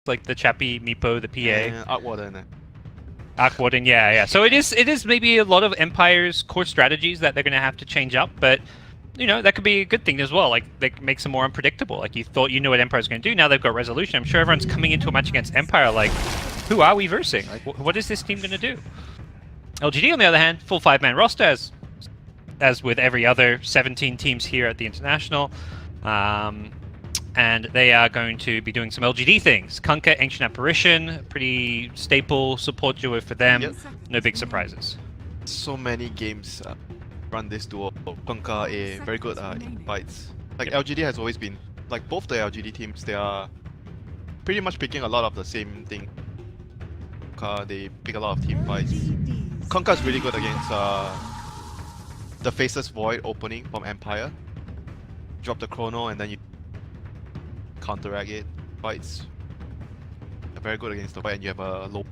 like the Chappie, Meepo, the PA. And Artwarden. Aquaden, yeah. So it is maybe a lot of Empire's core strategies that they're going to have to change up, but you know, that could be a good thing as well. Like, that makes them more unpredictable. Like, you thought you knew what Empire's going to do, now they've got Resolution. I'm sure everyone's coming into a match against Empire like, who are we versing? Like, what is this team going to do? LGD, on the other hand, full 5-man roster, as with every other 17 teams here at the International. And they are going to be doing some LGD things. Kunkka, Ancient Apparition, pretty staple support duo for them. Yep. No big surprises. So many games run this duo. Kunkka, a very good in fights. Like LGD has always been, like both the LGD teams, they are pretty much picking a lot of the same thing. They pick a lot of team fights. Kunkka is really good against the Faceless Void opening from Empire. Drop the Chrono and then you counteract it. Fights are very good against the fight and you have a low.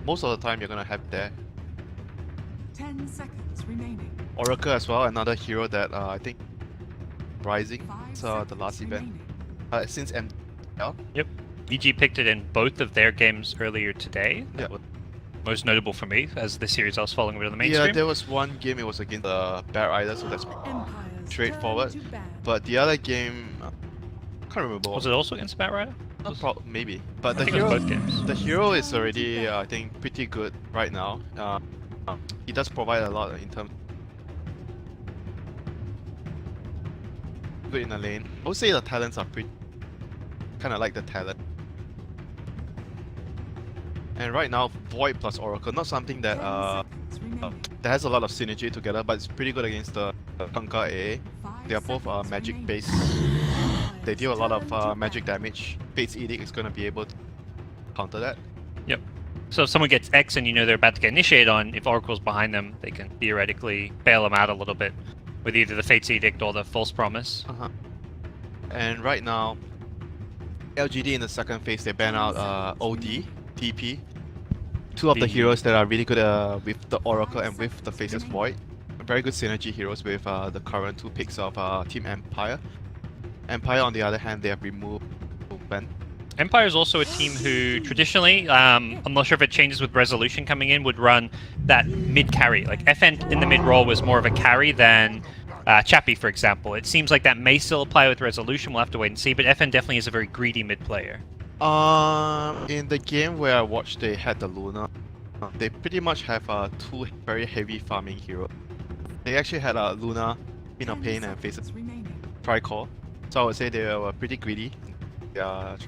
Most of the time you're gonna have there. 10 seconds remaining. Oracle as well, another hero that I think Rising, the last event. Since ML. Yep. VG picked it in both of their games earlier today. That was most notable for me, as the series I was following a bit on the mainstream. Yeah, there was one game, it was against the Bear Rider, so that's straightforward. But the other game, can't remember. Was it also against Bat Rider? Maybe. But I think it was both games. The hero is already, I think, pretty good right now. He does provide a lot in terms. Good in the lane. I would say the talents are pretty. Kind of like the talent. And right now, Void plus Oracle, not something that that has a lot of synergy together, but it's pretty good against the Kunkka AA. They are both magic based. They deal a lot of magic damage. Fate's Edict is going to be able to counter that. Yep. So if someone gets X and you know they're about to get initiated on, if Oracle's behind them, they can theoretically bail them out a little bit with either the Fate's Edict or the False Promise. And right now, LGD in the second phase, they ban out OD, TP. Two of the heroes that are really good with the Oracle and with the Faceless Void. Very good synergy heroes with the current two picks of Team Empire. Empire, on the other hand, they have removed Ben. Empire is also a team who traditionally, I'm not sure if it changes with Resolution coming in, would run that mid carry. Like FN in the mid role was more of a carry than Chappie, for example. It seems like that may still apply with Resolution, we'll have to wait and see, but FN definitely is a very greedy mid player. In the game where I watched they had the Luna, they pretty much have two very heavy farming heroes. They actually had Luna, Queen of Pain and Face Tricore. So I would say they were pretty greedy. Yep.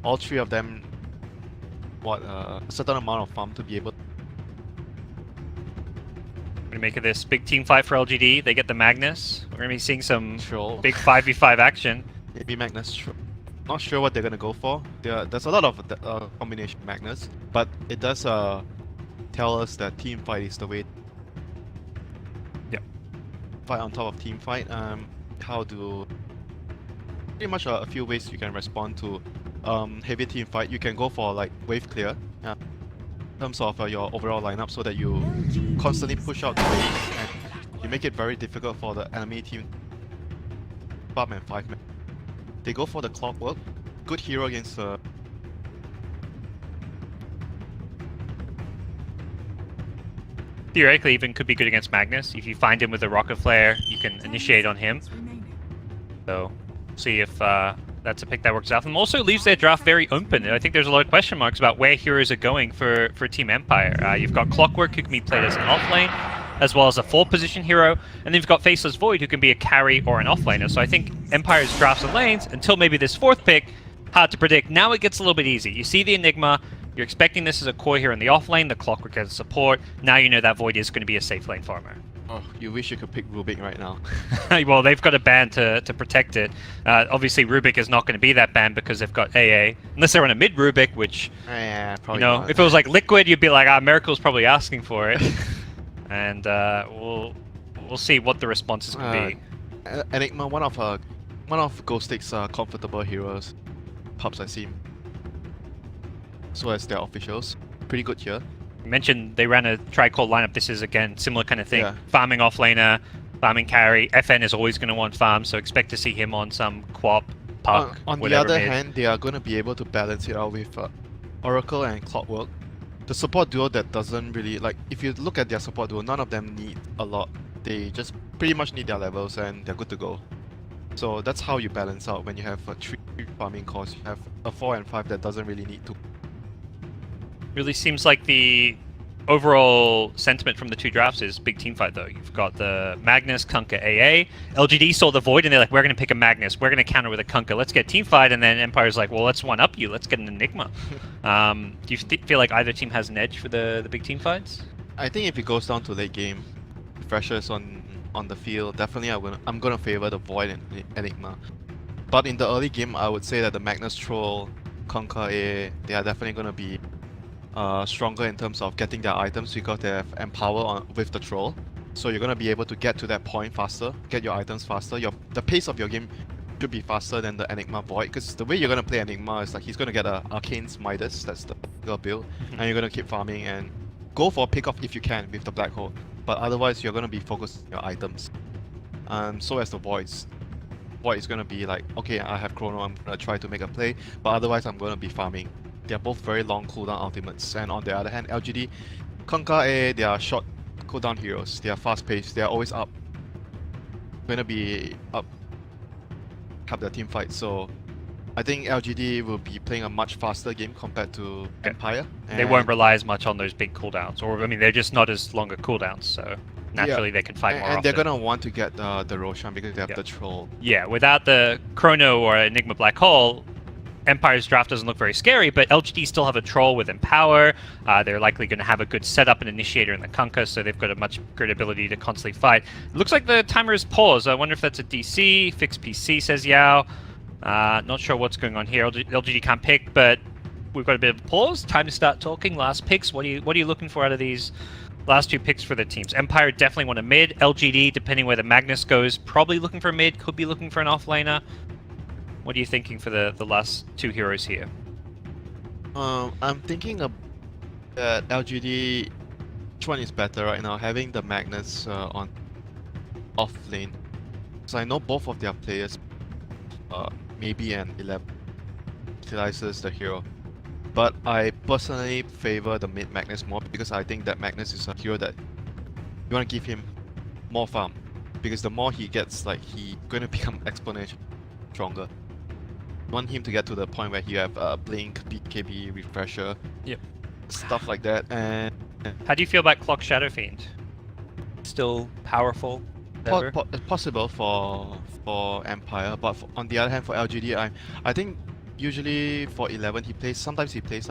All three of them want a certain amount of farm to be able to. What do you make of this big team fight for LGD? They get the Magnus. We're going to be seeing some Troll. big 5v5 action. Maybe Magnus. Not sure what they're going to go for. There's a lot of combination Magnus, but it does tell us that team fight is the way. Yep. Fight on top of team fight. How do pretty much a few ways you can respond to heavy team fight. You can go for like wave clear in terms of your overall lineup, so that you constantly push out the waves and you make it very difficult for the enemy team. 5-man, 5-man. They go for the Clockwork. Good hero against the. Theoretically, even could be good against Magnus. If you find him with a Rocket Flare, you can initiate on him. So, see if that's a pick that works out. And also leaves their draft very open. I think there's a lot of question marks about where heroes are going for Team Empire. You've got Clockwork, who can be played as an off-lane, as well as a 4th-position hero. And then you've got Faceless Void, who can be a carry or an off-laner. So I think Empire's drafts and lanes, until maybe this 4th pick, hard to predict. Now it gets a little bit easy. You see the Enigma. You're expecting this as a core hero in the off-lane, the Clockwork as a support. Now you know that Void is going to be a safe lane farmer. Oh, you wish you could pick Rubik right now. Well, they've got a ban to protect it. Obviously, Rubik is not going to be that ban because they've got AA. Unless they're on a mid Rubik, which, probably you know, not. if it was like Liquid, you'd be like, Miracle's probably asking for it. And we'll see what the response is going to be. Enigma, one of Ghost Stick's comfortable heroes. Pubs I see. So as their officials. Pretty good here. You mentioned they ran a tri-core lineup. This is, again, similar kind of thing. Yeah. Farming off-laner, farming carry. FN is always going to want farm, so expect to see him on some Quap Puck, On the whatever other mid. hand, they are going to be able to balance it out with Oracle and Clockwork. The support duo that doesn't really, like, if you look at their support duo, none of them need a lot. They just pretty much need their levels and they're good to go. So that's how you balance out when you have a 3 farming cores. You have a 4 and 5 that doesn't really need to. Really seems like the overall sentiment from the two drafts is big team fight though. You've got the Magnus, Kunkka, AA. LGD saw the Void and they're like, we're going to pick a Magnus, we're going to counter with a Kunkka, let's get team fight. And then Empire's like, well, let's one-up you, let's get an Enigma. Do you feel like either team has an edge for the big team fights? I think if it goes down to late game, refreshers on the field, definitely I'm going to favor the Void and Enigma. But in the early game, I would say that the Magnus Troll, Kunkka, AA, they are definitely going to be stronger in terms of getting their items because they have Empower with the Troll. So you're going to be able to get to that point faster, get your items faster. The pace of your game should be faster than the Enigma Void, because the way you're going to play Enigma is like he's going to get a Arcane's Midas, that's the build, and you're going to keep farming and go for a pick-off if you can with the Black Hole. But otherwise you're going to be focused on your items. So as the Voids. Void is going to be like, okay, I have Chrono, I'm going to try to make a play, but otherwise I'm going to be farming. They are both very long cooldown ultimates, and on the other hand, LGD, Kunkka, AA, they are short cooldown heroes. They are fast paced. They are always up. Gonna be up their team fight. So I think LGD will be playing a much faster game compared to Empire. They won't rely as much on those big cooldowns, or I mean, they're just not as longer cooldowns. So naturally, they can fight more and often. they're gonna want to get the Roshan because they have the Troll. Yeah, without the Chrono or Enigma Black Hole, Empire's draft doesn't look very scary, but LGD still have a Troll with Empower. They're likely going to have a good setup and initiator in the Kunkka, so they've got a much greater ability to constantly fight. It looks like the timer is paused. I wonder if that's a DC. Fixed PC, says Yao. Not sure what's going on here. LGD can't pick, but we've got a bit of a pause. Time to start talking. Last picks. What are you looking for out of these last two picks for the teams? Empire definitely want a mid. LGD, depending where the Magnus goes, probably looking for mid. Could be looking for an offlaner. What are you thinking for the last two heroes here? I'm thinking that LGD, which one is better right now? Having the Magnus on off lane. So I know both of their players, maybe an 11 utilizes the hero. But I personally favor the mid Magnus more because I think that Magnus is a hero that you want to give him more farm. Because the more he gets, like, he's going to become exponentially stronger. Want him to get to the point where you have Blink, BKB, Refresher, stuff like that. And how do you feel about Clock Shadow Fiend? Still powerful? Possible for Empire, but on the other hand, for LGD, I think usually for 11 sometimes he plays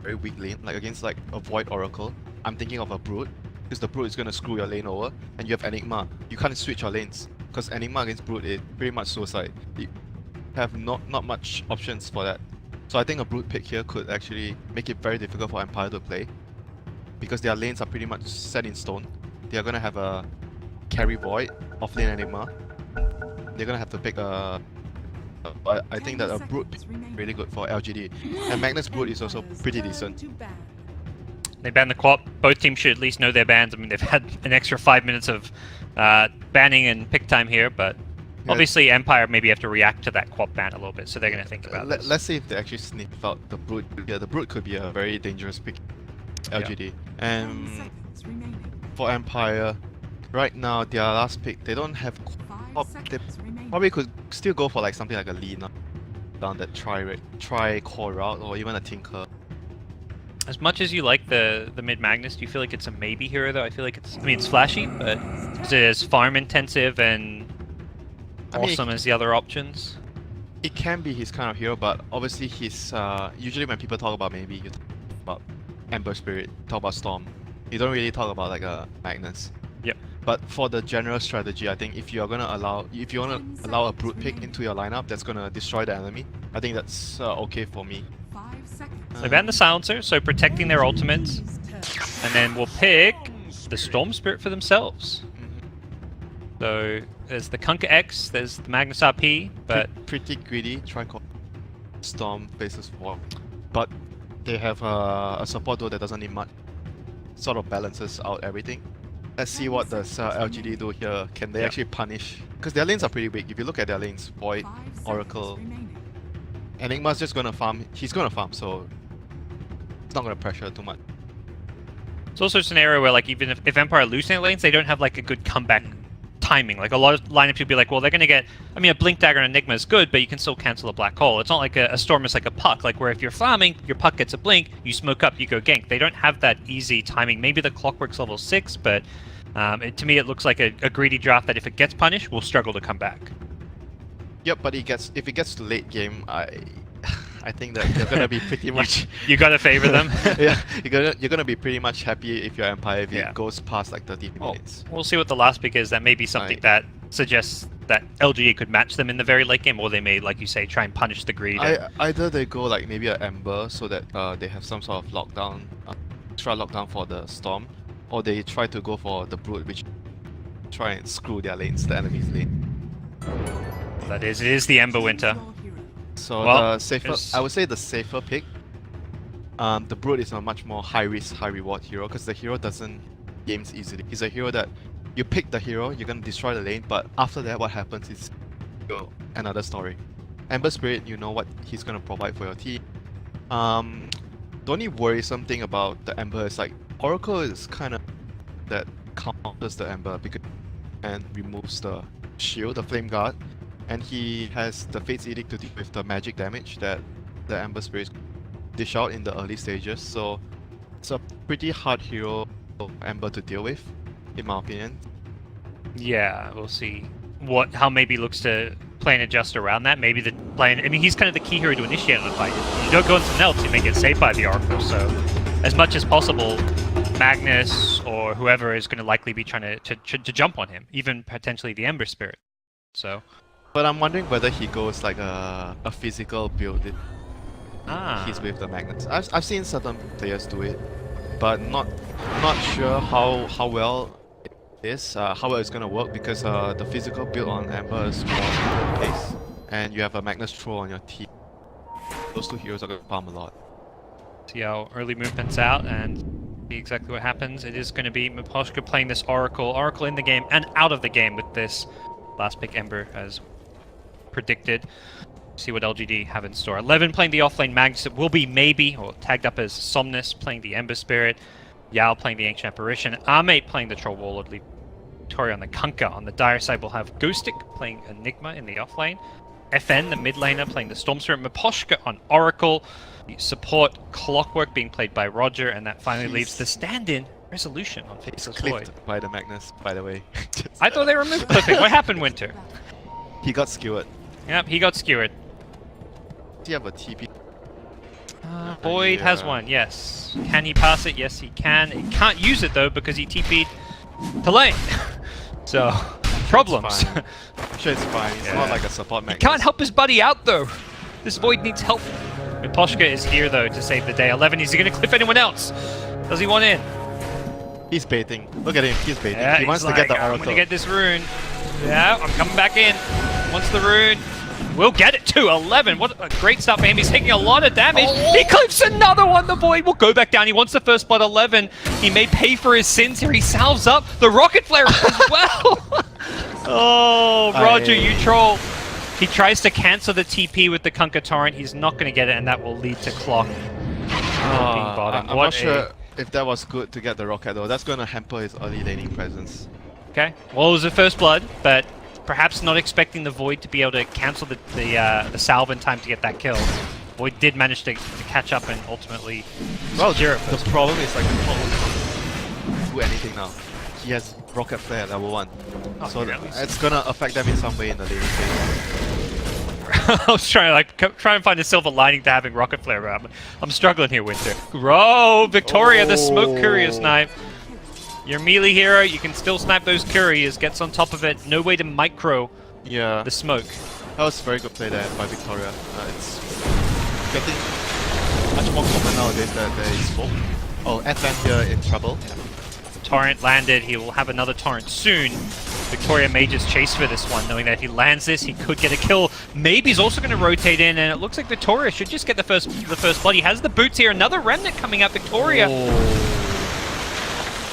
very weak lane, like against like a Void Oracle. I'm thinking of a Brood, because the Brood is gonna screw your lane over, and you have Enigma. You can't switch your lanes because Enigma against Brood is pretty much suicide. You have not much options for that. So I think a Brood pick here could actually make it very difficult for Empire to play, because their lanes are pretty much set in stone. They are gonna have a carry Void, offlane Enigma. They're gonna have to pick a. I think that a Brood pick is really good for LGD, and Magnus Brood is also pretty decent. They ban the co-op. Both teams should at least know their bans. I mean, they've had an extra 5 minutes of banning and pick time here, but obviously Empire maybe have to react to that co-op ban a little bit, so they're going to think about this. Let's see if they actually sniff out the Brood. Yeah, the Brood could be a very dangerous pick, LGD. And for Empire, right now their last pick, they don't have co-op. They probably could still go for like something like a Lina down that try core route, or even a Tinker. As much as you like the mid Magnus, do you feel like it's a maybe hero though? I feel like it's flashy, but is it as farm intensive and awesome as the other options? It can be his kind of hero, but obviously he's usually when people talk about maybe, you talk about Ember Spirit, talk about Storm. You don't really talk about like a Magnus. Yep. But for the general strategy, I think if you want to allow a Brood pick into your lineup that's gonna destroy the enemy, I think that's okay for me. They ban the Silencer, so protecting their ultimates, and then we'll pick the Storm Spirit for themselves. So there's the Kunkka X, there's the Magnus RP, but pretty greedy. Try call Storm faces 4, but they have a support duo that doesn't need much. Sort of balances out everything. Let's see what does LGD do here. Can they Yeah. actually punish? Because their lanes are pretty big. If you look at their lanes, Void, 5 seconds Oracle, remaining. Enigma's just gonna farm. He's gonna farm, so it's not gonna pressure too much. It's also a scenario where, like, even if Empire lose their lanes, they don't have like a good comeback timing. Like a lot of lineups would be like, well, they're gonna get. I mean, a Blink Dagger and Enigma is good, but you can still cancel a Black Hole. It's not like a Storm is like a Puck, like where if you're farming, your Puck gets a Blink, you smoke up, you go gank. They don't have that easy timing. Maybe the Clockwork's level 6, but to me it looks like a greedy draft that if it gets punished, will struggle to come back. Yep, but if it gets to late game, I think that they're gonna be pretty much. You gotta favor them. Yeah, you're gonna be pretty much happy if you're Empire if Yeah. it goes past like 30 Well, minutes. we'll see what the last pick is. That may be something Right. that suggests that LGD could match them in the very late game, or they may, like you say, try and punish the greed. Either they go like maybe an Ember so that they have some sort of lockdown, extra lockdown for the Storm, or they try to go for the Brood, which try and screw their lanes, the enemy's lane. That is, it is the Ember Winter. Your hero. So Well, the safer, there's- I would say the safer pick. The Brood is a much more high risk, high reward hero because the hero doesn't games easily. He's a hero that you pick the hero, you're gonna destroy the lane, but after that, what happens is another story. Ember Spirit, you know what he's gonna provide for your team. The only worrisome thing about the Ember is like Oracle is kind of that counters the Ember because and removes the shield, the Flame Guard, and he has the Fate's Edict to deal with the magic damage that the Ember Spirits dish out in the early stages. So it's a pretty hard hero Ember to deal with, in my opinion. Yeah, we'll see how maybe looks to play and adjust around that. Maybe the plan. I mean, he's kind of the key hero to initiate on the fight. You don't go on something else, you may get saved by the Oracle. So, as much as possible, Magnus or whoever is going to likely be trying to jump on him, even potentially the Ember Spirit. So, But I'm wondering whether he goes like a physical build. He's with the magnets. I've seen certain players do it, but not sure how well it is, how well it's gonna work because the physical build on Ember is more pace, and you have a Magnus Troll on your team. Those two heroes are gonna farm a lot. see how early movement's out and see exactly what happens. It is going to be Miposhka playing this Oracle in the game and out of the game with this last pick Ember as predicted. See what LGD have in store. 11 playing the offlane Magnus. It will be maybe, or tagged up as Somnus playing the Ember Spirit. Yao playing the Ancient Apparition. Armate playing the Troll Warlord. Victoria on the Kunkka. On the dire side we'll have Ghostic playing Enigma in the offlane. FN, the mid laner, playing the Storm Spirit. Miposhka on Oracle. The support Clockwork being played by Roger. And that finally leaves the stand-in Resolution on He's Faceless Void. clipped by the Magnus, by the way. I thought they removed clipping. What happened, Winter? He got skewered. Yep, he got skewered. Does he have a TP? Void has Yeah. one, yes. Can he pass it? Yes, he can. He can't use it, though, because he TP'd to lane. So, problems. fine. I'm sure it's fine. It's Yeah. not like a support He Magnus. can't help his buddy out, though. This Void needs help. Miposhka is here, though, to save the day. 11, is he going to cliff anyone else? Does he want in? He's baiting. Look at him. He's baiting. Yeah, he wants he's to get the like, I'm Oracle. going to get this rune. Yeah, I'm coming back in. Wants the rune. We'll get it too. 11. What a great start for him. He's taking a lot of damage. He clips another one. The Void will go back down. He wants the first blood. 11. He may pay for his sins here. He salves up the rocket flare as well. Oh, Roger, you troll. He tries to cancel the TP with the Kunkka Torrent. He's not going to get it, and that will lead to Clock being bottom. I'm What not sure if that was good to get the rocket though. That's going to hamper his early laning presence. Okay. Well, it was the first blood, but perhaps not expecting the Void to be able to cancel the salve in time to get that kill. Void did manage to catch up and ultimately secure it. The problem is like the Troll can't do anything now. He has rocket flare at level 1. So yeah, at least. it's going to affect them in some way in the laning phase. I was trying to try and find a silver lining to having rocket flare. I'm struggling here, Winter. Bro, Victoria, the smoke courier snipe. Your melee hero, you can still snipe those couriers. Gets on top of it. No way to micro Yeah, the smoke. that was a very good play there by Victoria. It's getting much more common nowadays that there is smoke. Oh, FN here in trouble. Torrent landed. He will have another torrent soon. Victoria may just chase for this one, knowing that if he lands this, he could get a kill. Maybe he's also going to rotate in, and it looks like Victoria should just get the first blood. He has the boots here. Another remnant coming up. Victoria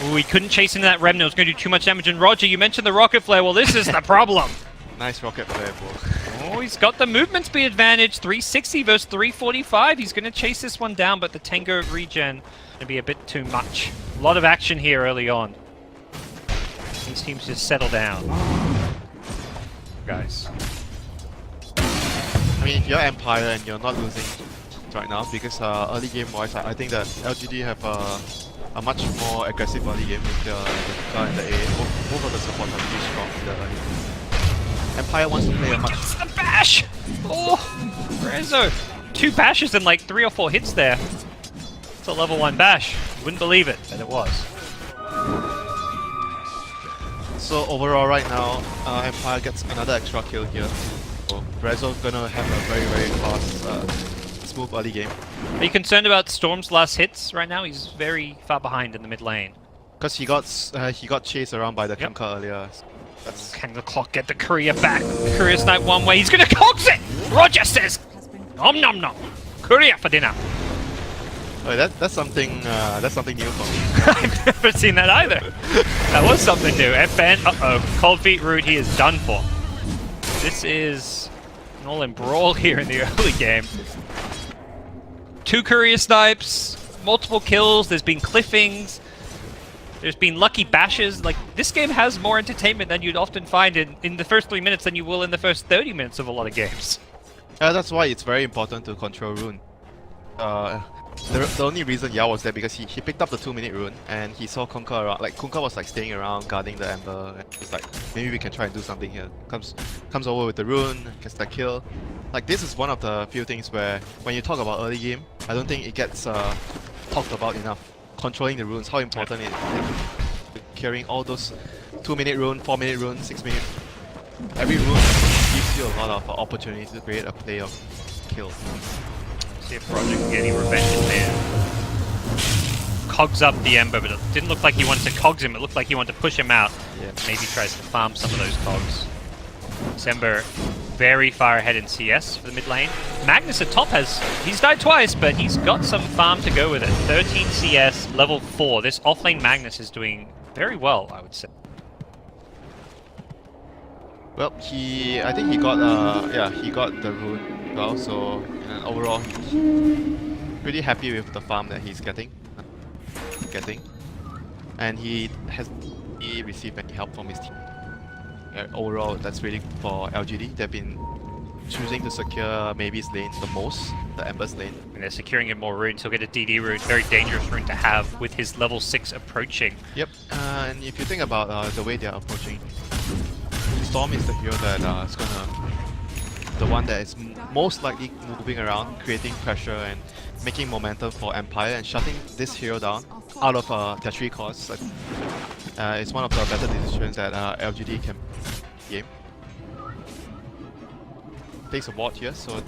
Ooh, he couldn't chase into that Remnant. It was going to do too much damage. And Roger, you mentioned the Rocket Flare. Well, this is the problem. Nice rocket flare, bro. Oh, he's got the movement speed advantage. 360 versus 345. He's going to chase this one down, but the Tango regen going to be a bit too much. A lot of action here early on. These teams just settle down. Guys. I mean, if you're Empire and you're not losing right now, because early game wise, I think that LGD have a much more aggressive early game with the Kunkka and the A. Both of the supports are really strong in the early game. Empire wants to play a much... A bash! Oh! Rezo! 2 bashes and like 3 or 4 hits there. It's a level 1 bash. Wouldn't believe it, but it was. So overall right now, Empire gets another extra kill here. So Rezo's gonna have a very, very fast, smooth early game. Are you concerned about Storm's last hits right now? He's very far behind in the mid lane. Because he got chased around by the Kunkka earlier. That's... Can the clock get the courier back? The courier snipe one way. He's gonna cogs it! Roger says, nom nom nom. Courier for dinner. Oh, that's something new for me. I've never seen that either. That was something new. FN, uh-oh. Cold Feet Root, he is done for. This is an all-in brawl here in the early game. 2 courier snipes, multiple kills, there's been cliffings, there's been lucky bashes. Like, this game has more entertainment than you'd often find in the first 3 minutes than you will in the first 30 minutes of a lot of games. That's why it's very important to control rune. The only reason Yao was there because he picked up the 2-minute rune and he saw Kunkka around. Like, Kunkka was like staying around guarding the Ember, and he's like, maybe we can try and do something here. Comes over with the rune, gets that kill. Like, this is one of the few things where when you talk about early game, I don't think it gets talked about enough. Controlling the runes, how important it is. Carrying all those 2-minute rune, 4-minute rune, 6-minute. Every rune gives you a lot of opportunities to create a play of kills. See if Roger can get any revenge in there. Cogs up the Ember, but it didn't look like he wanted to cogs him. It looked like he wanted to push him out. Yeah. Maybe tries to farm some of those cogs. This Ember very far ahead in CS for the mid lane. Magnus at top he's died twice, but he's got some farm to go with it. 13 CS, level 4. This offlane Magnus is doing very well, I would say. Well, I think he got the rune well, so overall pretty happy with the farm that he's getting. And he received any help from his team. Overall, that's really good for LGD. They've been choosing to secure maybe's lane the most, the Ember's lane. And they're securing him more runes. He'll get a DD rune, very dangerous rune to have with his level 6 approaching. Yep, and if you think about the way they're approaching, Storm is the hero that is the one that is most likely moving around, creating pressure and making momentum for Empire and shutting this hero down out of their 3 cores. It's one of the better decisions that LGD can game. Takes a ward here, so I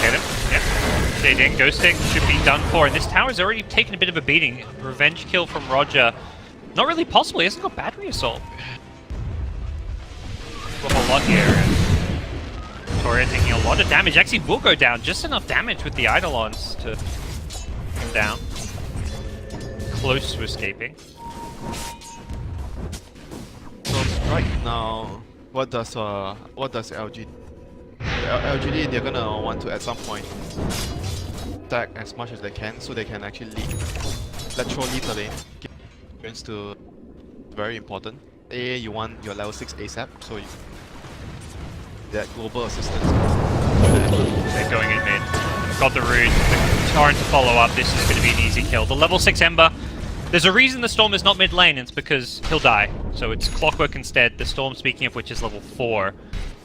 get him. Yeah. Shading, ghosting should be done for, and this tower's already taken a bit of a beating. Revenge kill from Roger. Not really possible, he hasn't got battery assault. A whole lot here. Toria taking a lot of damage. Actually will go down, just enough damage with the Eidolons to come down. Close to escaping. So right now, what does LGD? LGD, they're gonna want to at some point stack as much as they can so they can actually leave the lane. To very important. You want your level 6 ASAP, so you that global assistance. They're going in mid. Got the rune, the torrent to follow up. This is going to be an easy kill. The level 6 Ember. There's a reason the Storm is not mid lane, it's because he'll die. So it's Clockwork instead. The Storm, speaking of which, is level 4.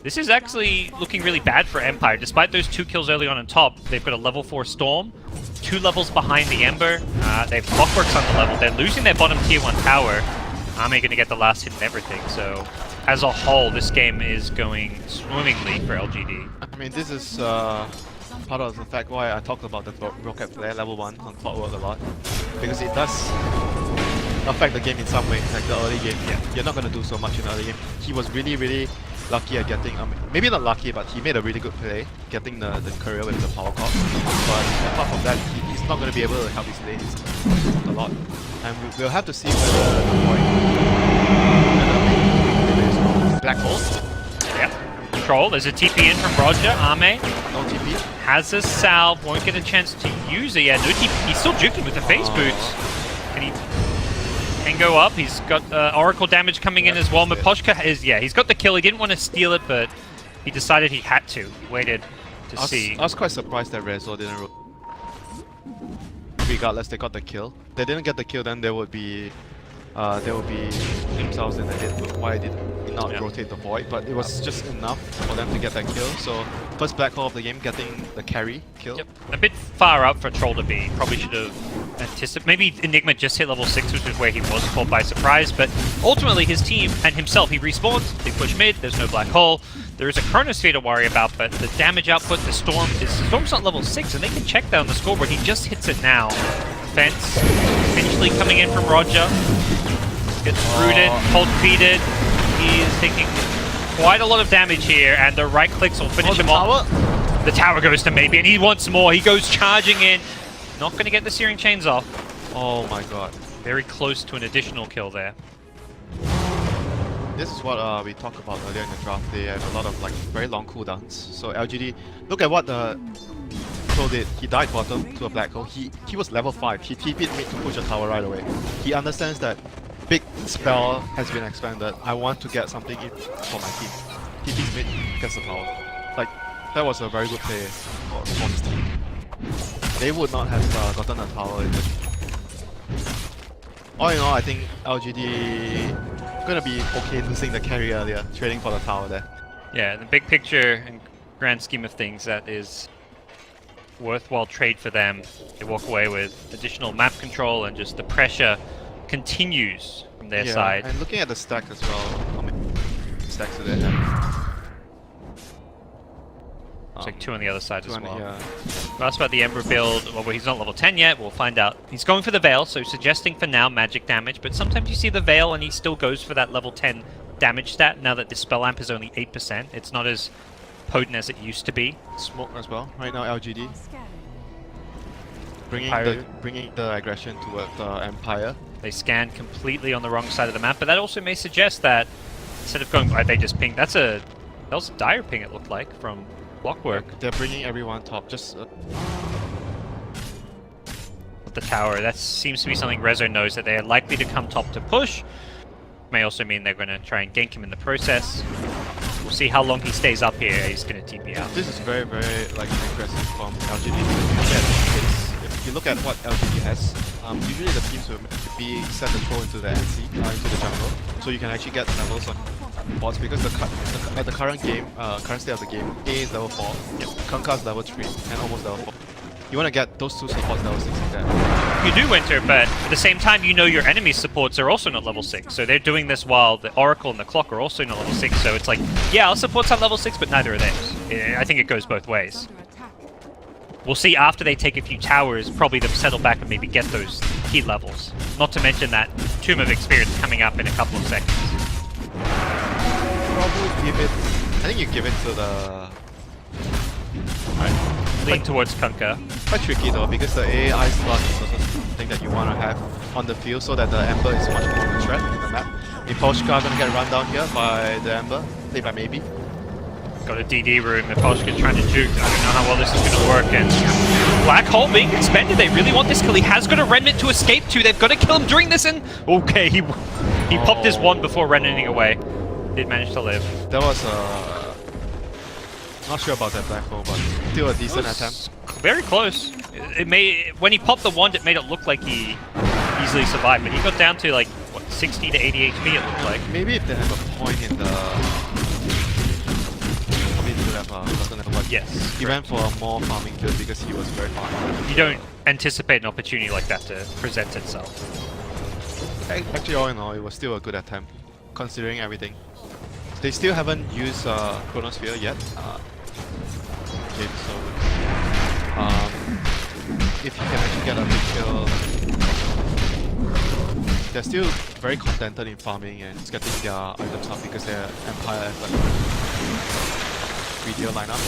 This is actually looking really bad for Empire. Despite those 2 kills early on top, they've got a level 4 Storm, 2 levels behind the Ember. They have Clockworks on the level. They're losing their bottom tier 1 tower. Army going to get the last hit and everything. So as a whole, this game is going swimmingly for LGD. I mean, this is part of the fact why I talked about the Rocket Flare level 1 on Clockwork a lot. Because it does affect the game in some way, like the early game. Yeah. You're not going to do so much in the early game. He was really, really lucky at getting, maybe not lucky, but he made a really good play, getting the courier with the power core. But apart from that, he's not going to be able to help his lane a lot. And we'll have to see whether the Black Hole. Yep. Control. There's a TP in from Roger. Ame No TP. has a salve. Won't get a chance to use it. Yeah, no TP. He's still juking with the phase boots. And he can go up. He's got Oracle damage coming in as well. Miposhka is, yeah, he's got the kill. He didn't want to steal it, but he decided he had to. He waited to see. I was quite surprised that Rezo didn't roll. Regardless, they got the kill. They didn't get the kill, then they would be themselves in the hit. Why did not rotate the void? But it was just enough for them to get that kill. So first black hole of the game, getting the carry kill. Yep. A bit far up for Troll to be. Probably should have anticipated. Maybe Enigma just hit level 6, which is where he was caught by surprise. But ultimately, his team and himself, he respawns. They push mid. There's no black hole. There is a Chronosphere to worry about, but the damage output, the Storm's not level 6, and they can check that on the scoreboard. He just hits it now. Fence eventually coming in from Roger. Gets rooted, cold feeded. He is taking quite a lot of damage here, and the right clicks will finish him off. The tower goes to maybe, and he wants more. He goes charging in. Not going to get the Searing Chains off. Oh my god. Very close to an additional kill there. This is what we talked about earlier in the draft. They have a lot of like very long cooldowns. So LGD, look at what the Pro did. He died bottom to a black hole. He was level 5. He TP'd mid to push a tower right away. He understands that big spell has been expanded. I want to get something in for my team. TP's mid, gets the tower. Like, that was a very good play for his team. They would not have gotten a tower in the... All in all, I think LGD gonna be okay losing the carry earlier, trading for the tower there. Yeah, the big picture and grand scheme of things, that is worthwhile trade for them. They walk away with additional map control, and just the pressure continues from their side. And looking at the stack as well, how many stacks do they have? It's like 2 on the other side as well. Yeah. Asked about the Ember build. Well, he's not level 10 yet. We'll find out. He's going for the Veil, so suggesting for now magic damage. But sometimes you see the Veil and he still goes for that level 10 damage stat. Now that the spell amp is only 8%, it's not as potent as it used to be. Smoke as well. Right now, LGD bringing the aggression towards Empire. They scan completely on the wrong side of the map, but that also may suggest that instead of going, they just ping. That was a dire ping. It looked like from Blockwork. They're bringing everyone top. Just the tower. That seems to be something Rezo knows, that they are likely to come top to push. May also mean they're going to try and gank him in the process. We'll see how long he stays up here. He's going to TP out. This is very, very like aggressive from LGD. If you look at what LGD has, usually the teams will be set the troll into the NC, into the jungle, so you can actually get levels on bots, because at the current game, current state of the game, A is level 4, Kanka is level 3, and almost level 4. You want to get those two supports level 6 in there. You do, Winter, but at the same time, you know your enemy supports are also not level 6, so they're doing this while the Oracle and the Clock are also not level 6, so it's like, yeah, our supports are level 6, but neither are theirs. I think it goes both ways. We'll see after they take a few towers, probably them settle back and maybe get those key levels. Not to mention that Tomb of Experience coming up in a couple of seconds. Probably give it... I think you give it to the... Lean towards Kunkka. Quite tricky though, because the AI slot is also something that you want to have on the field so that the Ember is much more of a threat in the map. Miposhka gonna get run down here by the Ember, played by Maybe. Got a DD room, Miposhka trying to juke. I don't know how well this is going to work, and Black Hole being expended. They really want this kill. He has got a Remnant to escape to. They've got to kill him during this, and okay, he popped his wand before Remnanting away. Did manage to live. That was not sure about that Black Hole, but still a decent attempt. Very close. When he popped the wand, it made it look like he easily survived, but he got down to like, what, 60 to 80 HP it looked like. Maybe if they have a point in the... Yes. He went for a more farming build because he was very far. You don't anticipate an opportunity like that to present itself. Actually, all in all, it was still a good attempt, considering everything. They still haven't used Chronosphere yet. Okay, so if you can actually get a big kill, they're still very contented in farming and just getting their items up because their Empire has like video lineup.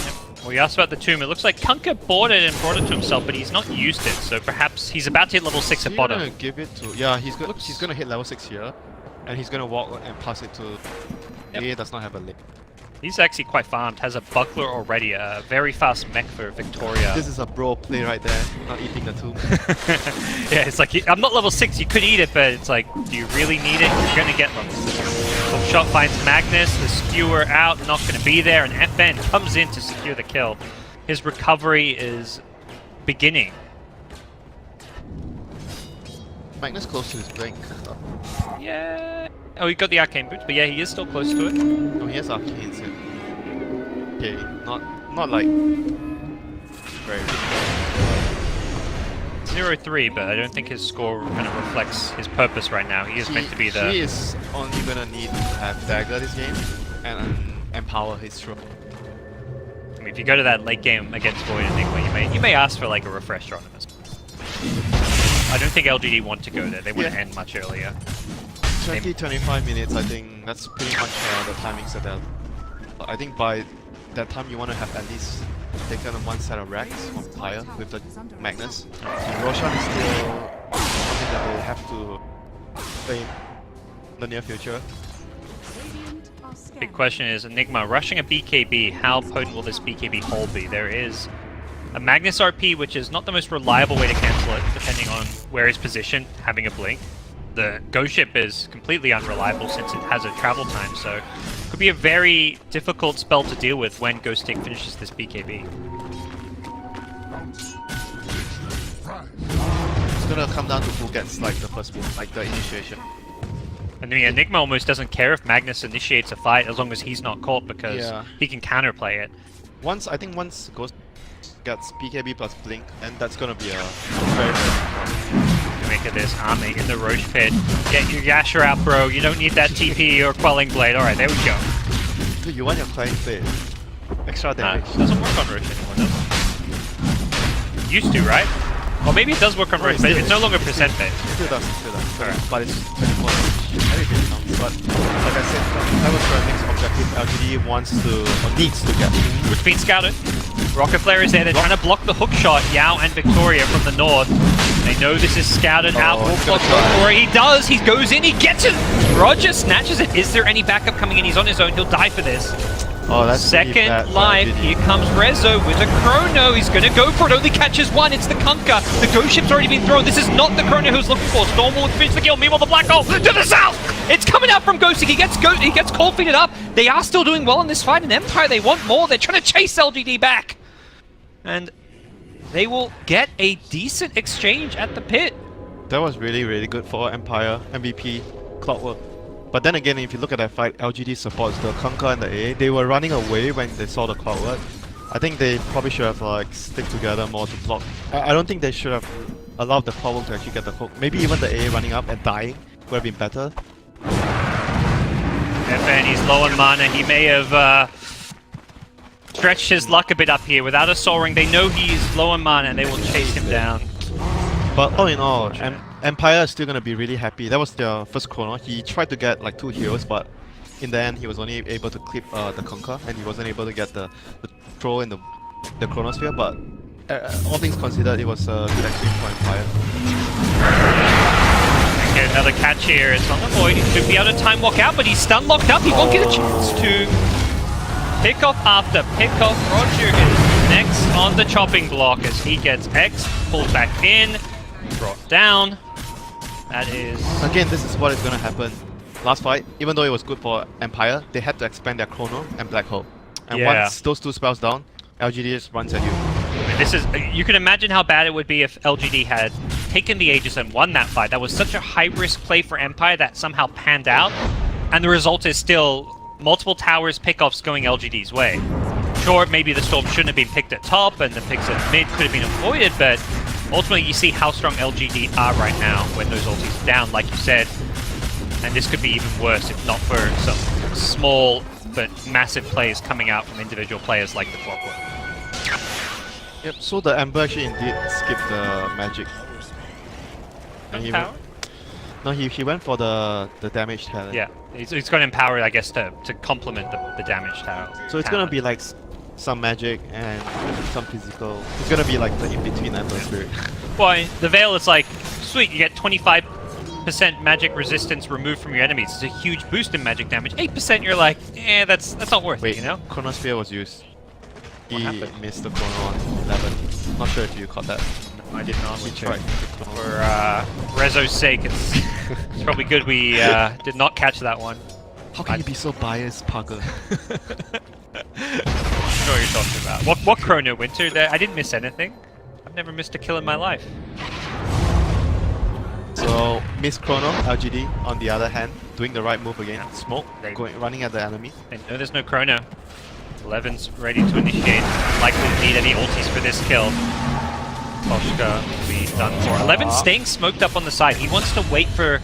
Well, you asked about the tomb. It looks like Kunkka bought it and brought it to himself, but he's not used it. So perhaps he's about to hit level 6 at bottom. Gonna give it to... Yeah, he's gonna hit level 6 here. And he's gonna walk and pass it to... Yep. A does not have a link. He's actually quite farmed, has a buckler already, a very fast mech for Victoria. This is a bro play right there, not eating the tomb. Yeah, it's like, I'm not level 6, you could eat it, but it's like, do you really need it? You're gonna get level 6. Hook shot finds Magnus, the skewer out, not gonna be there, and FN comes in to secure the kill. His recovery is beginning. Magnus close to his blink. Yeah. Oh, he got the arcane boots, but yeah, he is still close to it. No, he has arcanes. Okay, not like very big. 0-3, but I don't think his score kind of reflects his purpose right now. He is meant to be the... He is only gonna need to have dagger this game and empower his throw. I mean, if you go to that late game against Void Enigma, you may ask for like a refresher on him. I don't think LGD want to go there. They wouldn't end much earlier. 20-25 minutes, I think that's pretty much the timing set out. I think by that time you want to have at least taken one set of racks from Pyre with the Magnus. And Roshan is still something that they have to play in the near future. Big question is, Enigma rushing a BKB, how potent will this BKB hold be? There is a Magnus RP, which is not the most reliable way to cancel it, depending on where it's positioned, having a blink. The Ghost Ship is completely unreliable since it has a travel time, so it could be a very difficult spell to deal with when Ghost Stick finishes this BKB. It's gonna come down to who gets like the first move, like the initiation. And I mean, Enigma almost doesn't care if Magnus initiates a fight as long as he's not caught because he can counterplay it. I think once Ghost gets BKB plus Blink, and that's gonna be a very good make of this army in the Roche pit. Get your Yasher out, bro. You don't need that TP or Quelling Blade. Alright, there we go. Dude, you want your Quelling Blade. Extra damage. It doesn't work on Roche anymore, does it? Used to, right? Or maybe it does work on Roche, but it's no longer percent based. Still does. Alright. But it's 24 damage. Everything counts. But like I said, that was the next objective LGD wants to, or needs to get. Which being scouted. Rocket Flare is there, they're trying to block the hook shot, Yao and Victoria from the north. They know this is scouted out, will block Victoria, he does, he goes in, he gets it! Roger snatches it, is there any backup coming in? He's on his own, he'll die for this. Oh, that's second life, here comes Rezo with a Chrono, he's gonna go for it, only catches one, it's the Kunkka. The Ghost Ship's already been thrown, this is not the Chrono who's looking for. Stormwall will finish the kill, meanwhile the Black Hole to the south! It's coming out from Ghostic, he gets cold feeded up. They are still doing well in this fight, in Empire they want more, they're trying to chase LGD back. And they will get a decent exchange at the pit. That was really, really good for Empire, MVP, Clockwork. But then again, if you look at that fight, LGD supports the Kunkka and the A. They were running away when they saw the Clockwork. I think they probably should have like stick together more to block. I don't think they should have allowed the Clockwork to actually get the hook. Maybe even the A running up and dying would have been better. FN, he's low on mana. He may have stretched his luck a bit up here. Without a Soul Ring, they know he's low on mana and they will chase him down. But all in all, Empire is still going to be really happy. That was their first Chrono. He tried to get like 2 heals, but in the end he was only able to clip the Kunkka and he wasn't able to get the throw in the Chronosphere. But all things considered, it was a good exchange for Empire. Get another catch here. It's on the Void. He should be able to time walk out, but he's stun locked up. He won't get a chance to pick off after pick off. Roger is next on the chopping block as he gets X, pulled back in, brought down. That is... Again, this is what is going to happen. Last fight, even though it was good for Empire, they had to expand their Chrono and Black Hole. And once those 2 spells down, LGD just runs at you. I mean, this is... You can imagine how bad it would be if LGD had taken the Aegis and won that fight. That was such a high-risk play for Empire that somehow panned out. And the result is still multiple towers pickoffs going LGD's way. Sure, maybe the Storm shouldn't have been picked at top and the picks at mid could have been avoided, but ultimately you see how strong LGD are right now when those ultis are down, like you said. And this could be even worse if not for some small but massive plays coming out from individual players like the Clockwork. Yep, so the Ember actually indeed skipped the magic. And he went for the damage talent. Yeah, he's going to empower, I guess, to complement the damage tower. So it's going to be like some magic and some physical. It's gonna be like the in-between Ember Spirit. Well, the Veil is like, sweet, you get 25% magic resistance removed from your enemies. It's a huge boost in magic damage. 8%, you're like, that's not worth Wait, it, you know? Chronosphere was used. What He happened? missed the chrono on 11. Not sure if you caught that. I did not. He tried. For Rezo's sake, it's probably good we did not catch that one. How can you be so biased, Parker? I know what you're talking about. What Chrono Winter? There, I didn't miss anything. I've never missed a kill in my life. So, Miss Chrono, LGD, on the other hand, doing the right move again. Smoke, running at the enemy. And no, there's no Chrono. 11's ready to initiate. Likely to need any ultis for this kill. Koshka will be done for. 11 staying smoked up on the side. He wants to wait for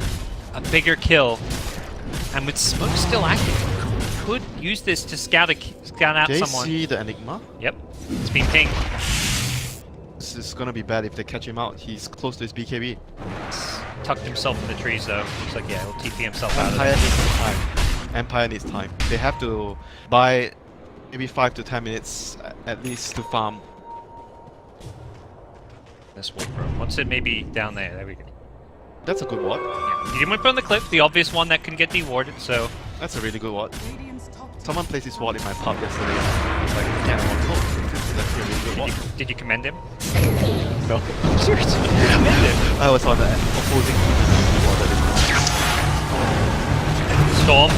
a bigger kill. And with smoke still active, he could use this to scout out They someone. see the Enigma. Yep, it's been pinged. This is gonna be bad if they catch him out. He's close to his BKB. Tucked himself in the trees though. Looks like, yeah, he'll TP himself out of Empire there. needs time. Empire needs time. They have to buy maybe 5 to 10 minutes at least to farm. This ward room. What's it maybe down there? There we go. That's a good ward. Yeah. You didn't want to put on the cliff, the obvious one that can get dewarded, so... That's a really good ward. Radiant's top tower Someone placed his ward in my pub yesterday. It's like, yeah, oh, this is actually a really good ward. Did you commend him? No. Seriously, you commend him? I was on the opposing ward at this Storm,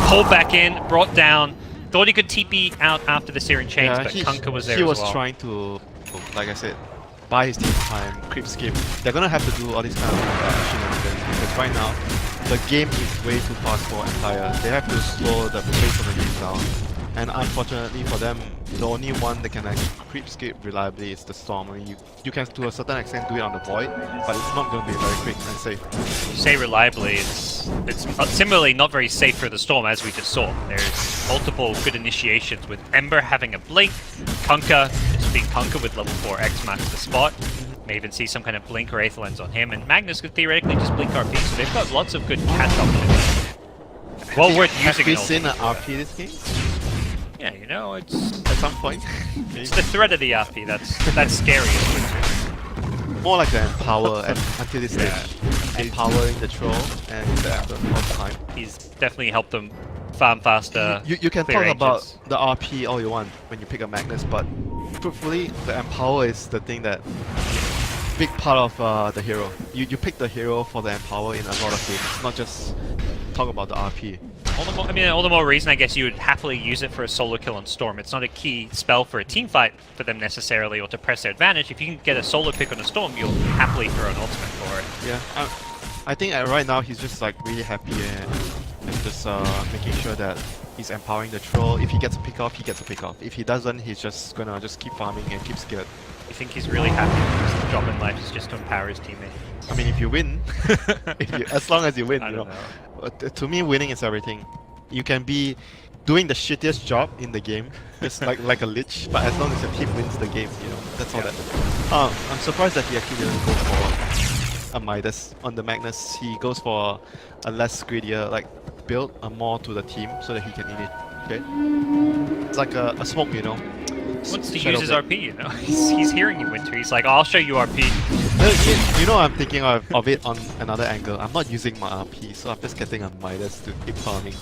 pulled back in, brought down. Thought he could TP out after the Searing Chains, but Kunkka was there he as was well. trying to, like I said, buy his team time, creep skip. They're gonna have to do all these kind of shenanigans because right now the game is way too fast for Empire. They have to slow the pace of the game down. And unfortunately for them, the only one that can actually creep skip reliably is the Storm. I mean, you can to a certain extent do it on the Void, but it's not going to be very quick and safe. You say reliably, it's similarly not very safe for the Storm, as we just saw. There's multiple good initiations with Ember having a blink, Kunkka, it's being Kunkka with level 4 X max the spot. May even see some kind of blink or Aether Lens on him, and Magnus could theoretically just blink RP, so they've got lots of good catch options. Well worth using Have we an seen an ultimate. RP this game? Yeah, you know, it's At some point? it's the threat of the RP that's scary. More like the Empower until this stage. Empowering the Troll and the Ember all the time. He's definitely helped them farm faster. You can clear talk about ranges. the RP all you want when you pick a Magnus, but truthfully, the Empower is the thing that big part of the hero. You pick the hero for the Empower in a lot of games, not just talk about the RP. All the more reason I guess you would happily use it for a solo kill on Storm. It's not a key spell for a team fight for them necessarily, or to press their advantage. If you can get a solo pick on a Storm, you'll happily throw an ultimate for it. Yeah, I think right now he's just like really happy and just making sure that he's empowering the Troll. If he gets a pick off, he gets a pick off. If he doesn't, he's just gonna keep farming and keep scared. You think he's really happy because his job in life is just to empower his teammates? I mean, if you win, as long as you win, I you don't know. know. To me, winning is everything. You can be doing the shittiest job in the game, just like a lich, but as long as your team wins the game, you know, that's all that. I'm surprised that he actually didn't go for a Midas on the Magnus. He goes for a less greedier like build, more to the team so that he can initiate. It's like a smoke, you know. He wants to Shadow use his Blade. RP, you know? He's hearing you, Winter. He's like, I'll show you RP. You know, I'm thinking of it on another angle. I'm not using my RP, so I'm just getting a Midas to keep farming.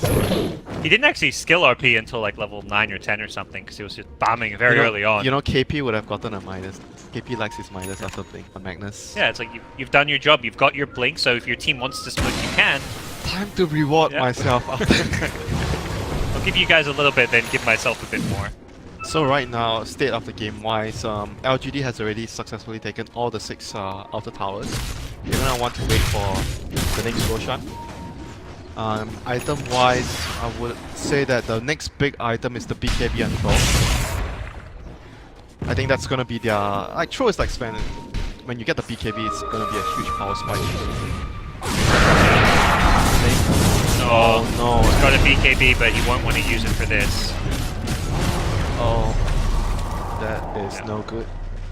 He didn't actually skill RP until like level 9 or 10 or something, because he was just bombing very early on. You know, KP would have gotten a Midas. KP likes his Midas after playing on Magnus. Yeah, it's like you've done your job, you've got your blink, so if your team wants to split, you can. Time to reward Yeah. myself after. I'll give you guys a little bit, then give myself a bit more. So right now, state of the game wise, LGD has already successfully taken all the 6 outer towers. You're gonna want to wait for the next Roshan. Item wise, I would say that the next big item is the BKB and Throw. I think that's gonna be their like Throw is like Sven. When you get the BKB, it's gonna be a huge power spike. Oh no! He's got a BKB, but he won't want to use it for this. Oh, that is no good.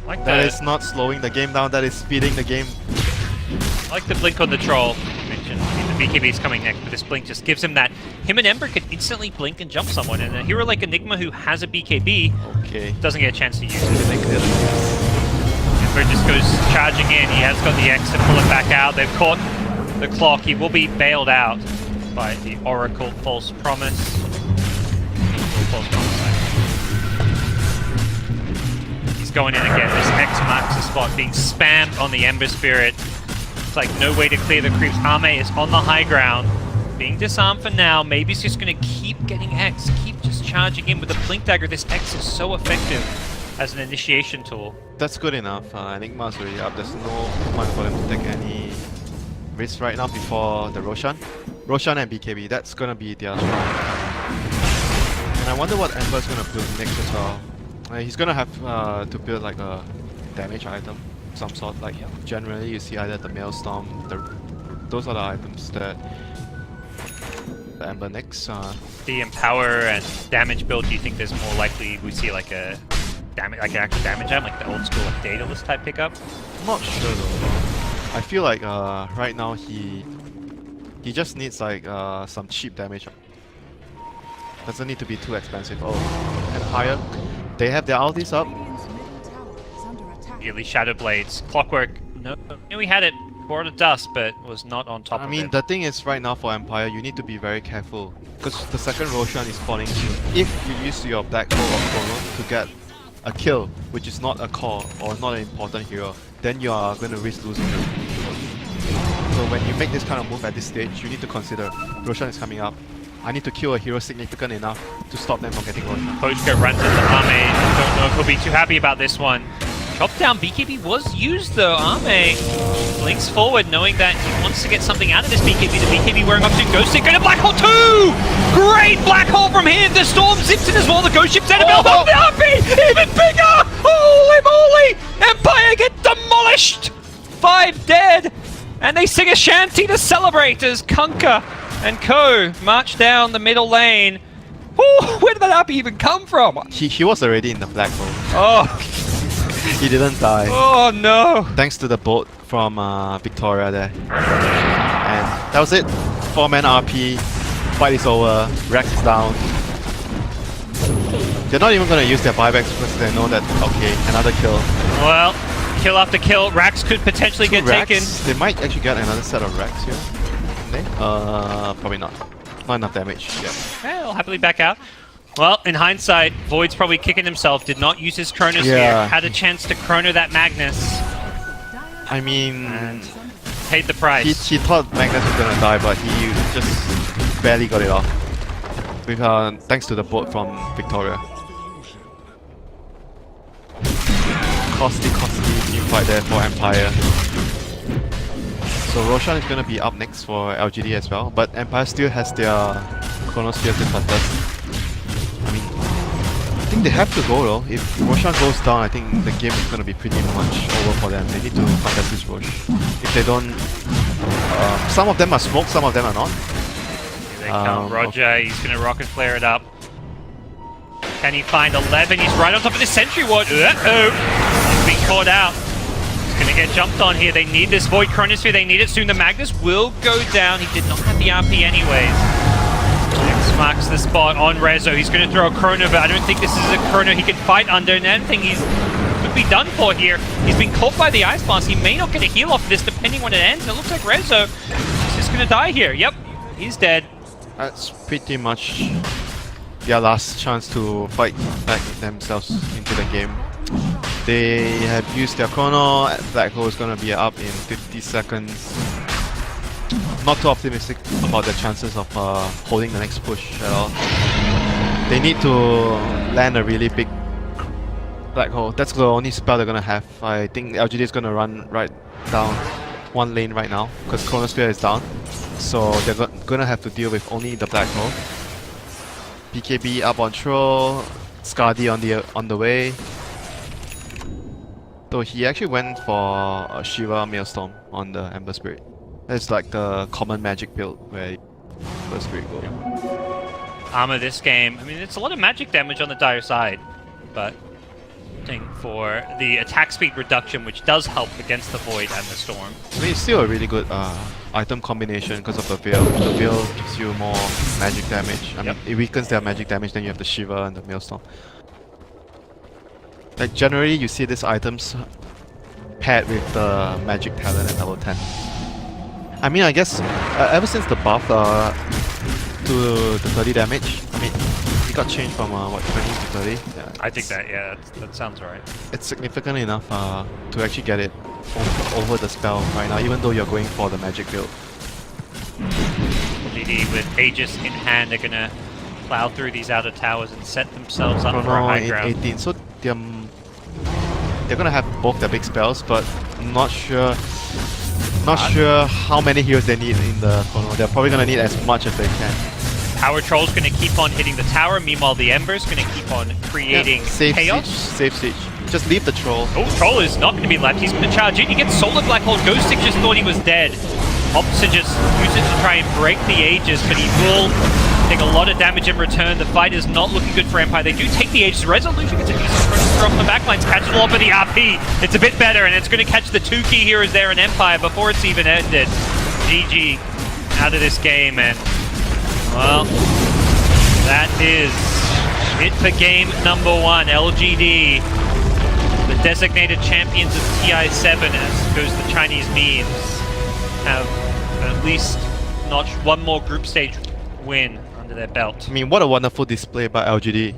Like That is not slowing the game down, that is speeding the game. I like the blink on the troll you mentioned. I mean, the BKB is coming next, but this blink just gives him that him and Ember could instantly blink and jump someone, and a hero like Enigma who has a BKB Okay. doesn't get a chance to use They it. make it. Ember just goes charging in, he has got the X to pull it back out, they've caught the clock, he will be bailed out by the Oracle False Promise. False Promise. He's going in again, this X marks the spot, being spammed on the Ember Spirit. It's like no way to clear the creeps. Ame is on the high ground, being disarmed for now. Maybe he's just going to keep getting X, keep just charging in with the Blink Dagger. This X is so effective as an initiation tool. That's good enough. Enigma's already up. There's no point for them to take any risk right now before the Roshan. Roshan and BKB, that's gonna be their strong. And I wonder what Ember's gonna build next as well. He's gonna have to build like a damage item, some sort. Like generally, you see either the Maelstrom, those are the items that the Ember next. The Empower and damage build, do you think there's more likely we see like a damage, like an actual damage item, like the old school like Daedalus type pickup? I'm not sure though. I feel like right now he just needs like some cheap damage. Doesn't need to be too expensive. Oh, Empire, they have their ultis up. Radiant's middle tower is under attack. Immediately Shadow Blades, Clockwork. No, we had it. Board of Dust, but was not on top I of mean, it. the thing is right now for Empire, you need to be very careful because the second Roshan is spawning soon. If you use your Black Hole of Chrono to get a kill, which is not a core or not an important hero, then you are going to risk losing the So when you make this kind of move at this stage, you need to consider Roshan is coming up. I need to kill a hero significant enough to stop them from getting Roshan. Pochka runs into Ame. Don't know if he'll be too happy about this one. Chop down BKB was used though. Ame blinks forward knowing that he wants to get something out of this BKB. The BKB wearing off to Ghost Stick and a Black Hole 2! Great Black Hole from him! The Storm zips in as well. The Ghost Ship's out of the RP! Even bigger! Holy moly! Empire get demolished! 5 dead! And they sing a shanty to celebrate as Kunkka and Co march down the middle lane. Oh, where did that RP even come from? He was already in the Black Hole. Oh, He didn't die. oh no! Thanks to the boat from Victoria there. And that was it. 4-man RP. Fight is over. Rex is down. They're not even going to use their buybacks because they know that, okay, another kill. Well, kill after kill. Rax could potentially get Rex, taken. they might actually get another set of Rex here. Can they? Probably not. Not enough damage yet. I'll happily back out. Well, in hindsight, Void's probably kicking himself. Did not use his Chronosphere. Yeah. Had a chance to Chrono that Magnus. I mean, And paid the price. he thought Magnus was gonna die, but he just barely got it off. With thanks to the boat from Victoria. Costly team fight there for Empire. So Roshan is gonna be up next for LGD as well, but Empire still has their Chronosphere to contest. I mean, I think they have to go though. If Roshan goes down, I think the game is gonna be pretty much over for them. They need to contest this Rosh. If they don't, some of them are smoked, some of them are not. Here they come. Roger, he's going to rocket flare it up. Can he find 11? He's right on top of the sentry ward. Uh-oh! He's being caught out. He's going to get jumped on here. They need this Void Chronosphere. They need it soon. The Magnus will go down. He did not have the RP anyways. X marks the spot on Rezo. He's going to throw a Chrono, but I don't think this is a Chrono he can fight under. And I don't think he's could be done for here. He's been caught by the Ice Blast. He may not get a heal off of this depending when it ends. And it looks like Rezo is just going to die here. Yep, he's dead. That's pretty much their last chance to fight back themselves into the game. They have used their chrono. Black Hole is gonna be up in 50 seconds. Not too optimistic about their chances of holding the next push at all. They need to land a really big Black Hole. That's the only spell they're gonna have. I think LGD is gonna run right down one lane right now because Chronosphere is down. So they're gonna have to deal with only the Black Hole. BKB up on Troll, Skadi on the way. So he actually went for a Shiva Maelstrom on the Ember Spirit. That's like the common magic build where Ember Spirit go. Armor this game. I mean, it's a lot of magic damage on the dire side, but opting for the attack speed reduction, which does help against the Void and the Storm. I mean, it's still a really good item combination because of the Veil. The Veil gives you more magic damage. I mean, it weakens their magic damage, then you have the Shiver and the Maelstrom. Like, generally, you see these items paired with the Magic Talent at level 10. I mean, I guess, ever since the buff to the 30 damage, I mean, it got changed from, what, 20 to 30? Yeah, I think that sounds right. it's significant enough to actually get it over the spell right now, even though you're going for the magic build. LGD with Aegis in hand are gonna plow through these outer towers and set themselves up for a Chrono high in ground. 18, so they're gonna have both their big spells, but I'm not sure how many heroes they need in the Chrono. They're probably gonna need as much as they can. Power Troll's gonna keep on hitting the tower, meanwhile the Ember's gonna keep on creating chaos. Save siege. Just leave the troll. Oh, Troll is not gonna be left, he's gonna charge in, he gets Solar Black Hole. Ghostic just thought he was dead. Opts to just use it to try and break the Aegis, but he will take a lot of damage in return. The fight is not looking good for Empire. They do take the Aegis. Resolution gets a decent throw from the backlines, catches all up of the RP. It's a bit better, and it's going to catch the two key heroes there in Empire before it's even ended. GG out of this game, and well, that is it for game number 1. LGD, the designated champions of TI7, as goes the Chinese memes, have at least notched one more group stage win under their belt. I mean, what a wonderful display by LGD.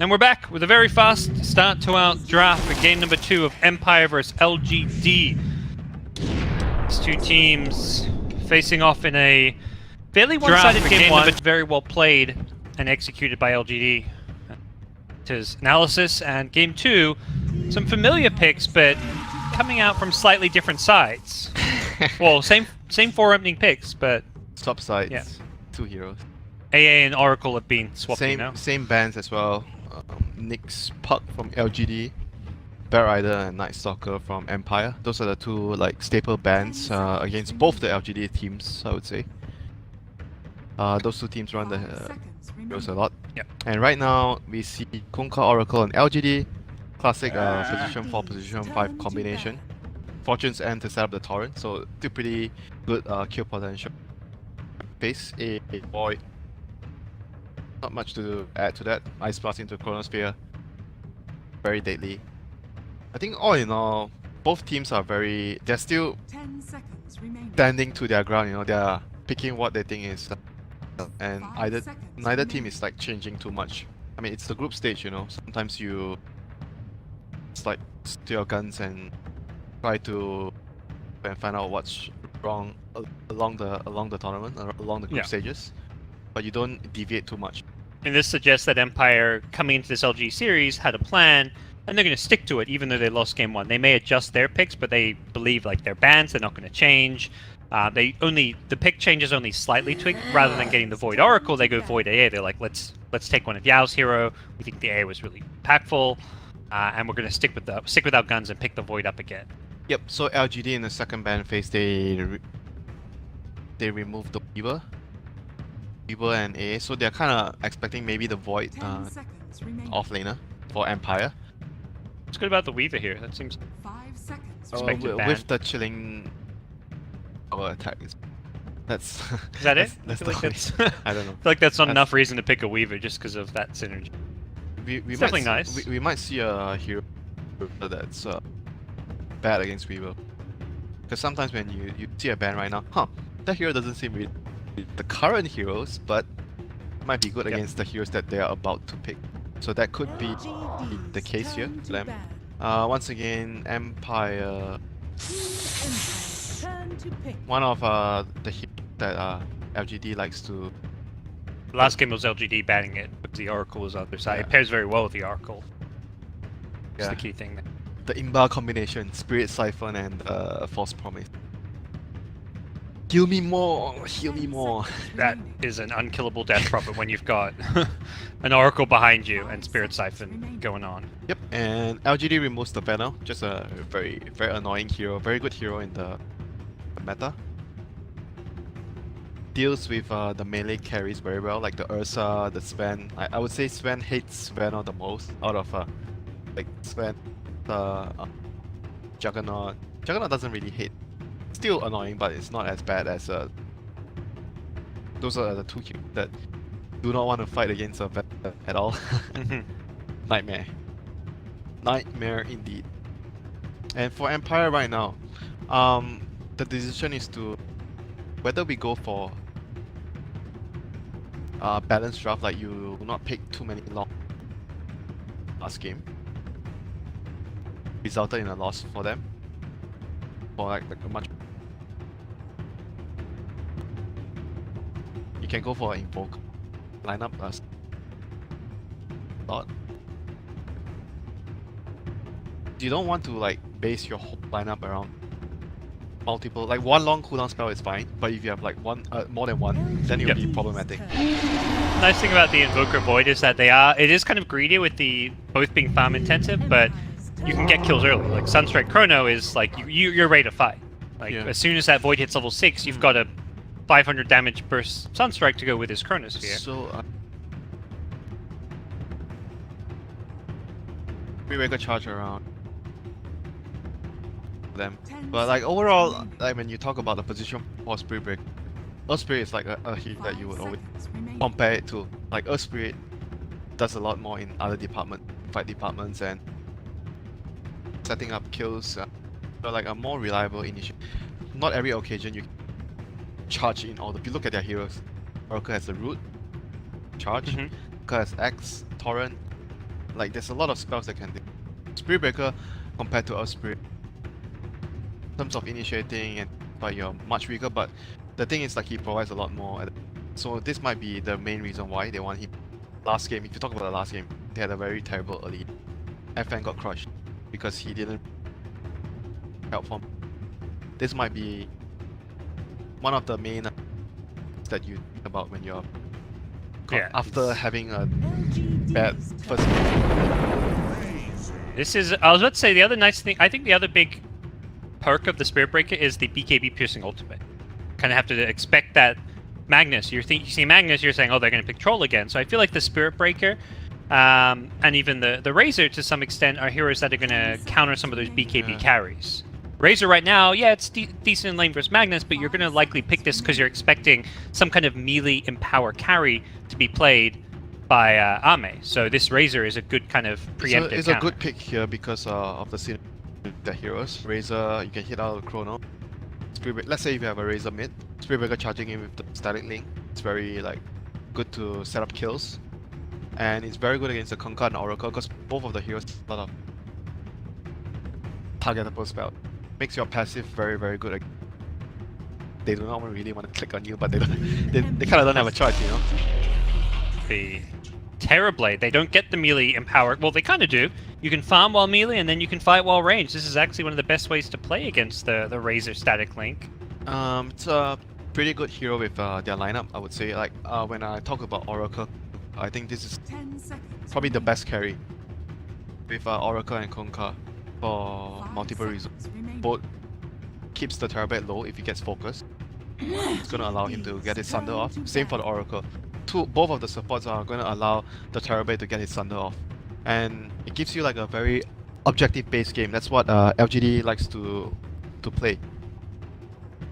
And we're back with a very fast start to our draft for game number 2 of Empire vs LGD. These two teams facing off in a fairly one-sided game 1, but very well played and executed by LGD. To his analysis, and game 2, some familiar picks, but coming out from slightly different sides. Well, same 4 opening picks, but Swap sides. Yeah. 2 heroes. AA and Oracle have been swapped now. Same bands as well. Nyx Puck from LGD, Bear Rider and Night Stalker from Empire. Those are the 2 like staple bands against both the LGD teams, I would say. Those 2 teams run the heroes a lot. Yep. And right now we see Kunkka, Oracle and LGD. Classic position 4, position 5 combination. Fortune's End to set up the Torrent, so still pretty good kill potential. Face a Void. Not much to add to that. Ice Blast into Chronosphere. Very deadly. I think all in all, both teams are they're still 10 seconds remaining. standing to their ground, you know, they're picking what they think is and neither team is like changing too much. I mean, it's the group stage, you know. Sometimes you just like stick to your guns and try to find out what's wrong along the tournament or along the group stages, but you don't deviate too much. And this suggests that Empire, coming into this LG series, had a plan, and they're going to stick to it, even though they lost game 1. They may adjust their picks, but they believe like their bans, they're not going to change. The pick changes only slightly tweaked. Rather than getting the Void Oracle, they go Void AA. They're like, let's take one of Yao's hero. We think the AA was really impactful, and we're going to stick with our guns and pick the Void up again. Yep. So LGD in the second ban phase, they removed the Weaver and AA, so they're kind of expecting maybe the Void 10 seconds remaining. offlaner for Empire. What's good about the Weaver here? That seems 5 seconds. Expected ban. With the chilling power attack. That's Is that it? that's I feel like the that's only- I don't know. I feel like that's not enough reason to pick a Weaver just because of that synergy. We It's might definitely nice. We might see a hero that's bad against Weaver. Because sometimes when you see a ban right now, that hero doesn't seem really the current heroes, but might be good against the heroes that they are about to pick. So that could be the case here for them. Once again, Empire, one of the heroes that LGD likes to. Last game was LGD banning it, but the Oracle was on the other side. Yeah. It pairs very well with the Oracle. That's Yeah. the key thing there. The Imba combination, Spirit Siphon and False Promise. Heal me more, heal me more. That is an unkillable death prophet when you've got an Oracle behind you and Spirit Siphon going on. Yep, and LGD removes the banner, just a very annoying hero, very good hero in the meta. Deals with the melee carries very well, like the Ursa, the Sven. I would say Sven hates Sven the most out of like Sven, Juggernaut. Juggernaut doesn't really hate. Still annoying, but it's not as bad as those are the 2 heroes that do not want to fight against a vet at all. Nightmare. Nightmare indeed. And for Empire right now, the decision is to whether we go for balanced draft, like you will not pick too many long last game. Resulted in a loss for them. For like a much. You can go for an Invoke lineup as lot. You don't want to like base your whole lineup around multiple, like one long cooldown spell is fine, but if you have like one more than one, then it will be problematic. Nice thing about the Invoker Void is that it is kind of greedy with the both being farm intensive, but you can get kills early. Like Sunstrike Chrono is like you're ready to fight. Like as soon as that Void hits level 6, you've got a 500 damage burst Sunstrike to go with his Chronosphere. So we make a charge around them. But like overall, like when you talk about the position for Spirit Break, Earth Spirit is like a hero that you would always compare it to. Like Earth Spirit does a lot more in other fight departments, and setting up kills. But like a more reliable initiative. Not every occasion you can charge in all. If you look at their heroes, Oracle has the Root, charge. Oracle has X, Torrent, Like there's a lot of spells that can do. Spirit Breaker compared to Earth Spirit. In terms of initiating and but you're much weaker, but the thing is like he provides a lot more. So this might be the main reason why they want him. Last game, if you talk about the last game, they had a very terrible early. FN got crushed because he didn't help from. This might be one of the main that you think about when you're after having a bad first game. This is, I was about to say, the other nice thing, I think the other big perk of the Spirit Breaker is the BKB piercing ultimate. Kind of have to expect that Magnus, you see Magnus, you're saying, oh, they're going to pick Troll again. So I feel like the Spirit Breaker and even the Razor to some extent are heroes that are going to counter some of those BKB carries. Razor right now, yeah, it's decent in lane versus Magnus, but you're going to likely pick this because you're expecting some kind of melee empower carry to be played by Ame. So this Razor is a good kind of preemptive It's counter. a good pick here because of the synergy with the heroes. Razor, you can hit out of Chrono. Let's say if you have a Razor mid, Spirit Breaker charging in with the static link. It's very like good to set up kills. And it's very good against the Conquer and Oracle because both of the heroes have a lot of targetable spell. Makes your passive very, very good. They do not really want to click on you, but they kind of don't have a choice, you know? The Terrorblade, they don't get the melee empower. Well, they kind of do. You can farm while melee, and then you can fight while ranged. This is actually one of the best ways to play against the Razor static link. It's a pretty good hero with their lineup, I would say. Like when I talk about Oracle, I think this is 10 seconds probably the remaining. best carry with Oracle and Conquer for 5 multiple reasons. seconds remaining. Both keeps the Terrorblade low if he gets focused. It's gonna allow him to get his Sunder off. Same for the Oracle. Both of the supports are gonna allow the Terrorblade to get his Sunder off. And it gives you like a very objective-based game. That's what LGD likes to play.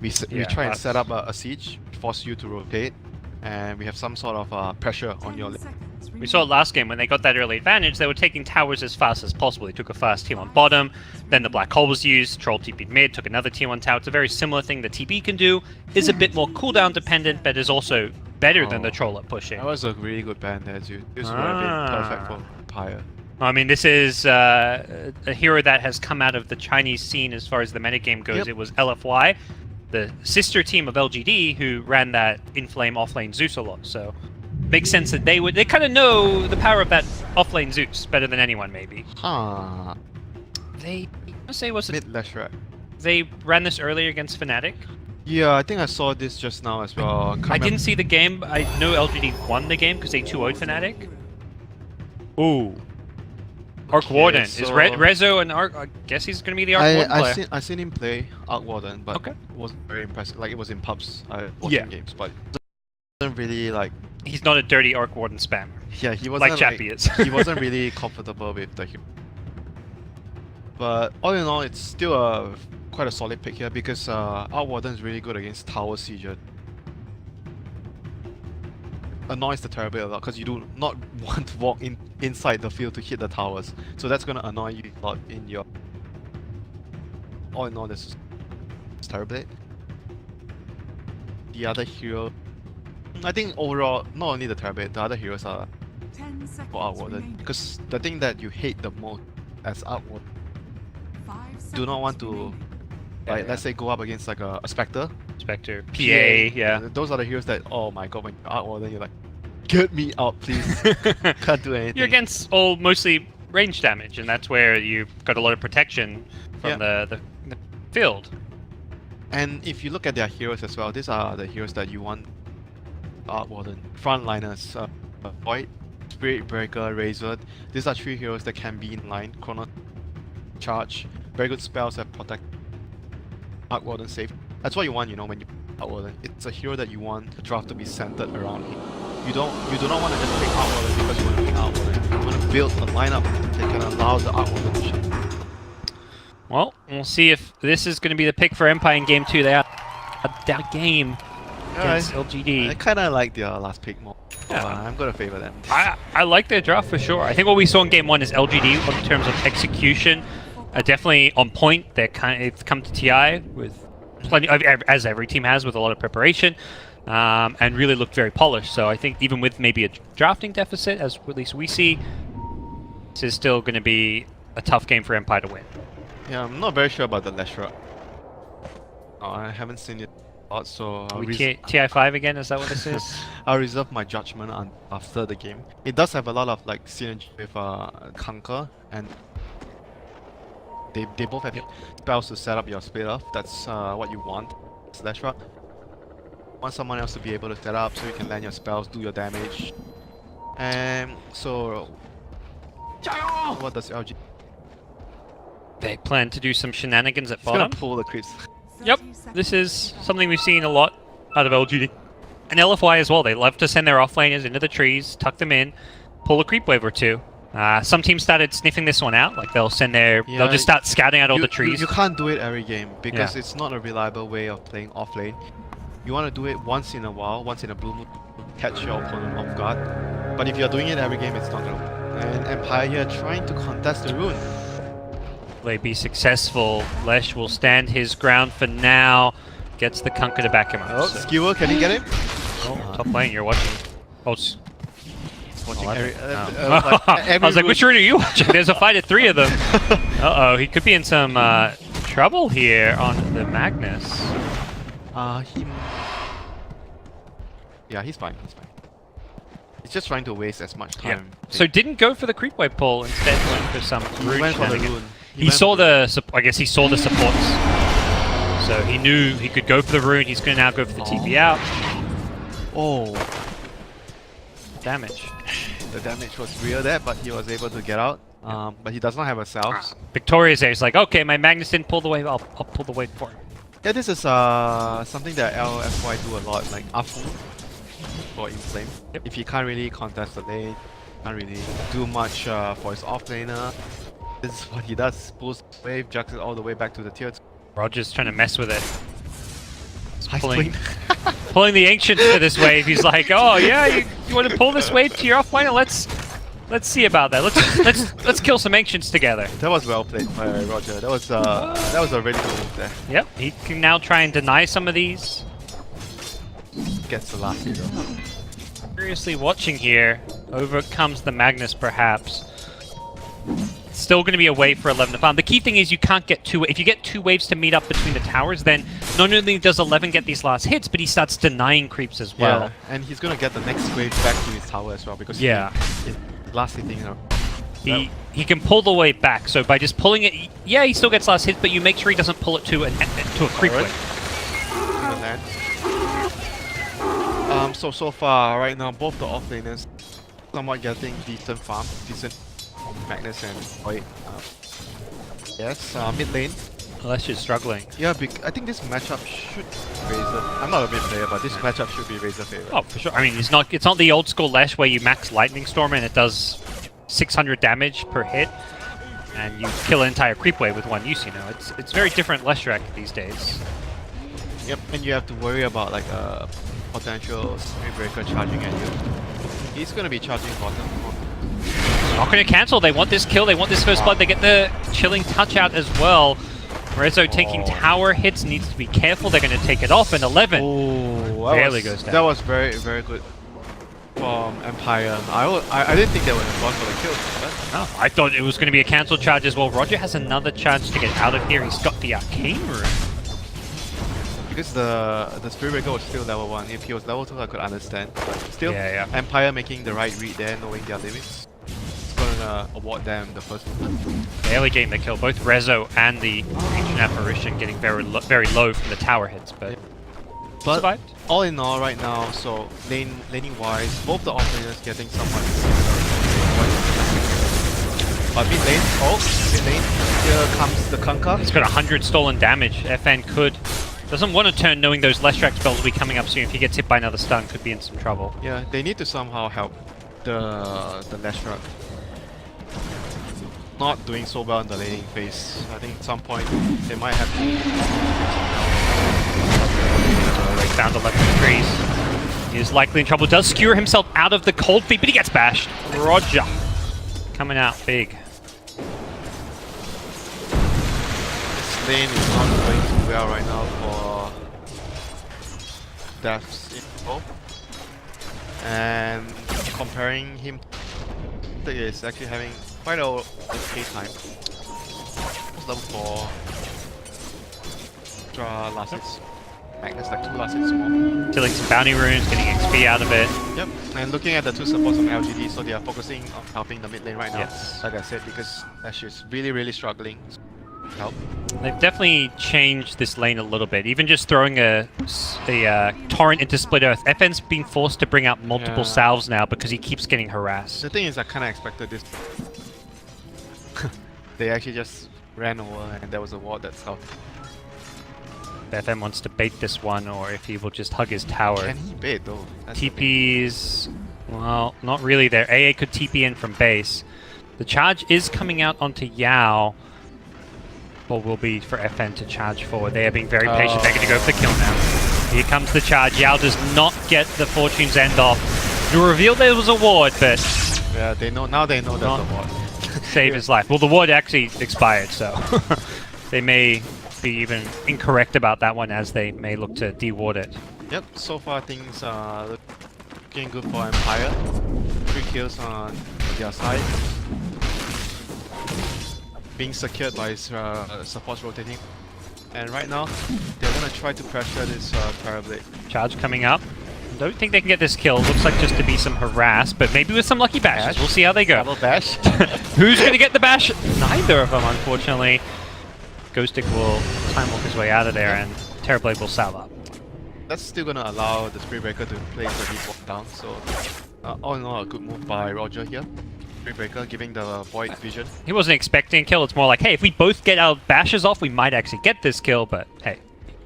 We try and set up a siege, force you to rotate, and we have some sort of pressure on 10 your seconds We saw it last game when they got that early advantage, they were taking towers as fast as possible. They took a fast team on bottom, then the Black Hole was used, Troll TP'd mid, took another team on tower. It's a very similar thing the TP can do, is a bit more cooldown dependent, but is also better than the Troll at pushing. That was a really good ban there, dude. This would have been perfect for Empire. I mean, this is a hero that has come out of the Chinese scene as far as the metagame goes. Yep. It was LFY, the sister team of LGD, who ran that in-flame off-lane Zeus a lot. So makes sense that they kind of know the power of that off-lane Zeus better than anyone, maybe. Huh. They, let's say, was it? Mid left right. They ran this earlier against Fnatic. Yeah, I think I saw this just now as well. I didn't see the game. I know LGD won the game because they 2-0'd Fnatic. Ooh. Arc Warden. Is so- Rezo and Arc? I guess he's going to be the Arc Warden player. I seen him play Arc Warden, but Okay. it wasn't very impressive. Like it was in pubs, watching Yeah. games, but it wasn't really like. He's not a dirty Arc Warden spammer. Yeah, he wasn't Like Chappie is. he wasn't really comfortable with the hero. But all in all, it's still quite a solid pick here because Arc Warden is really good against Tower Sieger. Annoys the Terrorblade a lot because you do not want to walk inside the field to hit the towers. So that's gonna annoy you a lot in your. All in all, this is Terrorblade. The other hero, I think overall, not only the Terrorblade, the other heroes are 10 seconds for Arc Warden. remaining. Because the thing that you hate the most as Arc Warden, 5 do not want seconds to, remaining. like, let's say go up against like a Spectre. Spectre, PA, yeah. Those are the heroes that, oh my god, when you're Arc Warden, you're like, get me out, please. Can't do anything. You're against all mostly range damage, and that's where you've got a lot of protection from the field. And if you look at their heroes as well, these are the heroes that you want Arc Warden. Frontliners, Void, Spirit Breaker, Razor. These are three heroes that can be in line. Chrono Charge, very good spells that protect Arc Warden safe. That's what you want, you know, when you Arc Warden. It's a hero that you want the draft to be centered around him. You do not want to just pick Arc Warden because you want to pick Arc Warden. You want to build a lineup that can allow the Arc Warden to shine. Well, we'll see if this is going to be the pick for Empire in Game 2. They had that game against LGD. I kind of like their last pick more. Yeah. I'm going to favor them. I like their draft for sure. I think what we saw in Game 1 is LGD in terms of execution definitely on point. They've come to TI with plenty, as every team has, with a lot of preparation, and really looked very polished. So I think even with maybe a drafting deficit, as at least we see Yaphets is still going to be a tough game for Empire to win. Yeah, I'm not very sure about the Leshra. I haven't seen it a lot, so Are we TI5 again? Is that what this is? I'll reserve my judgment after the game. It does have a lot of like synergy with Conquer, and they both have spells to set up your split off. That's what you want. Leshra. Want someone else to be able to set up so you can land your spells, do your damage. And so, what does LG? They plan to do some shenanigans at It's gonna bottom. pull the creeps. Yep, this is something we've seen a lot out of LGD. And LFY as well. They love to send their offlaners into the trees, tuck them in, pull a creep wave or two. Some teams started sniffing this one out. Like they'll send their, they'll just start scouting out all the trees. You can't do it every game because it's not a reliable way of playing off lane. You want to do it once in a while, once in a blue moon, catch your opponent off guard. But if you're doing it every game, it's not gonna work. And Empire here trying to contest the rune. Will they be successful? Lesh will stand his ground for now. Gets the Kunker to back him up. Oh, so. Skewer, can he get him? Oh, top lane, you're watching. Oh, Watching every, every I was like, rune. which rune are you watching? There's a fight at 3 of them. Uh-oh, he could be in some trouble here on the Magnus. Yeah, he's fine. He's fine. He's just trying to waste as much Yeah. time. So didn't go for the creep wave pull, instead went for some He rune went for the shenanigan. rune. He saw the, I guess he saw the supports. So he knew he could go for the rune. He's going to now go for the TP out. Oh, Damage. the damage was real there, but he was able to get out. But he does not have a self. Victoria's there. He's like, okay, my Magnus didn't pull the wave. I'll pull the wave for him. Yeah, this is something that LFY do a lot, like Afu for Inflame. Yep. If he can't really contest the lane, can't really do much for his offlaner, this is what he does. Pulls the wave, jugs it all the way back to the tier 2. Roger's trying to mess with it. He's High pulling, spleen. pulling the Ancients to this wave. He's like, oh yeah, you want to pull this wave to your offlaner? Let's see about that. Let's kill some Ancients together. That was well played by Roger. That was a really good move there. Yep, he can now try and deny some of these. Gets the last hit though. Seriously watching here. Overcomes the Magnus perhaps. Still going to be a wave for 11 to farm. The key thing is you can't get two. If you get 2 waves to meet up between the towers, then not only does 11 get these last hits, but he starts denying creeps as well. Yeah, and he's gonna get the next wave back to his tower as well because he last hitting her. He can pull the wave back. So by just pulling it, yeah, he still gets last hits, but you make sure he doesn't pull it to a creep Alright. wave. So far right now both the offlaners somewhat getting decent farm, decent Magnus and Void. Yes, mid lane. Unless you're struggling. Yeah, I think this matchup should Razor. I'm not a mid player, but this matchup should be Razor favorite. Oh, for sure. I mean, it's not the old school Lash where you max Lightning Storm and it does 600 damage per hit, and you kill an entire creep wave with one use. You know, it's very different Leshrac these days. Yep, and you have to worry about like a potential Spirit Breaker charging at you. He's gonna be charging bottom. Not going to cancel. They want this kill. They want this first blood. They get the chilling touch out as well. Rezo taking tower hits, needs to be careful. They're going to take it off, and 11 barely goes down. That was very, very good from Empire. I didn't think they would have gone for the kill. No, I thought it was going to be a cancel charge as well. Roger has another charge to get out of here. He's got the Arcane Rune. Because the Spirit Breaker was still level 1. If he was level 2, I could understand. But still, Yeah. Empire making the right read there, knowing their limits. It's gonna award them the first one. Barely getting the kill. Both Rezo and the Ancient Apparition getting very low from the tower hits, but survived. All in all, right now, so laning wise, both the offlaners getting somewhat similar. But mid lane, here comes the Kunkka. He's got 100 stolen damage. FN doesn't want to turn, knowing those Leshrac spells will be coming up soon. If he gets hit by another stun, could be in some trouble. Yeah, they need to somehow help the Leshrac. Not doing so well in the laning phase. I think at some point they might have to. They found 11 trees. He is likely in trouble. Does skewer himself out of the cold feet, but he gets bashed. Roger coming out big. This lane is not going too well right now for Death's info. And comparing him, is actually having quite a okay time. What's level 4? Extra last hits. Magnus like 2 last hits more. Killing some bounty runes, getting XP out of it. Yep, and looking at the 2 supports from LGD, so they are focusing on helping the mid lane right now. Yes. Like I said, because Ash is really struggling. Help. They've definitely changed this lane a little bit. Even just throwing a torrent into Split Earth. FN's being forced to bring out multiple salves now because he keeps getting harassed. The thing is, I kind of expected this. They actually just ran over, and there was a ward that's helped. If FN wants to bait this one, or if he will just hug his tower. Can he bait though? That's the thing. TP's, well, not really there. AA could TP in from base. The charge is coming out onto Yao. Or will be for FN to charge forward. They are being very patient. They're going to go for the kill now. Here comes the charge. Yao does not get the Fortune's End off. You revealed there was a ward, but Yeah, they know now. They know there's a ward. save his life. Well, the ward actually expired, so they may be even incorrect about that one, as they may look to de-ward it. Yep. So far things are looking good for Empire. 3 kills on their side. Being secured by his supports rotating, and right now they're gonna try to pressure this Parablade. Charge coming up. Don't think they can get this kill. Looks like just to be some harass, but maybe with some lucky bashes. We'll see how they go. Double bash. Who's going to get the bash? Neither of them, unfortunately. Ghostic will time walk his way out of there, and Terrorblade will salve up. That's still gonna allow the Spirit Breaker to place the deep walk down. So all in all, a good move by Roger here. Spirit Breaker giving the Void vision. He wasn't expecting a kill. It's more like, hey, if we both get our bashes off, we might actually get this kill, but hey.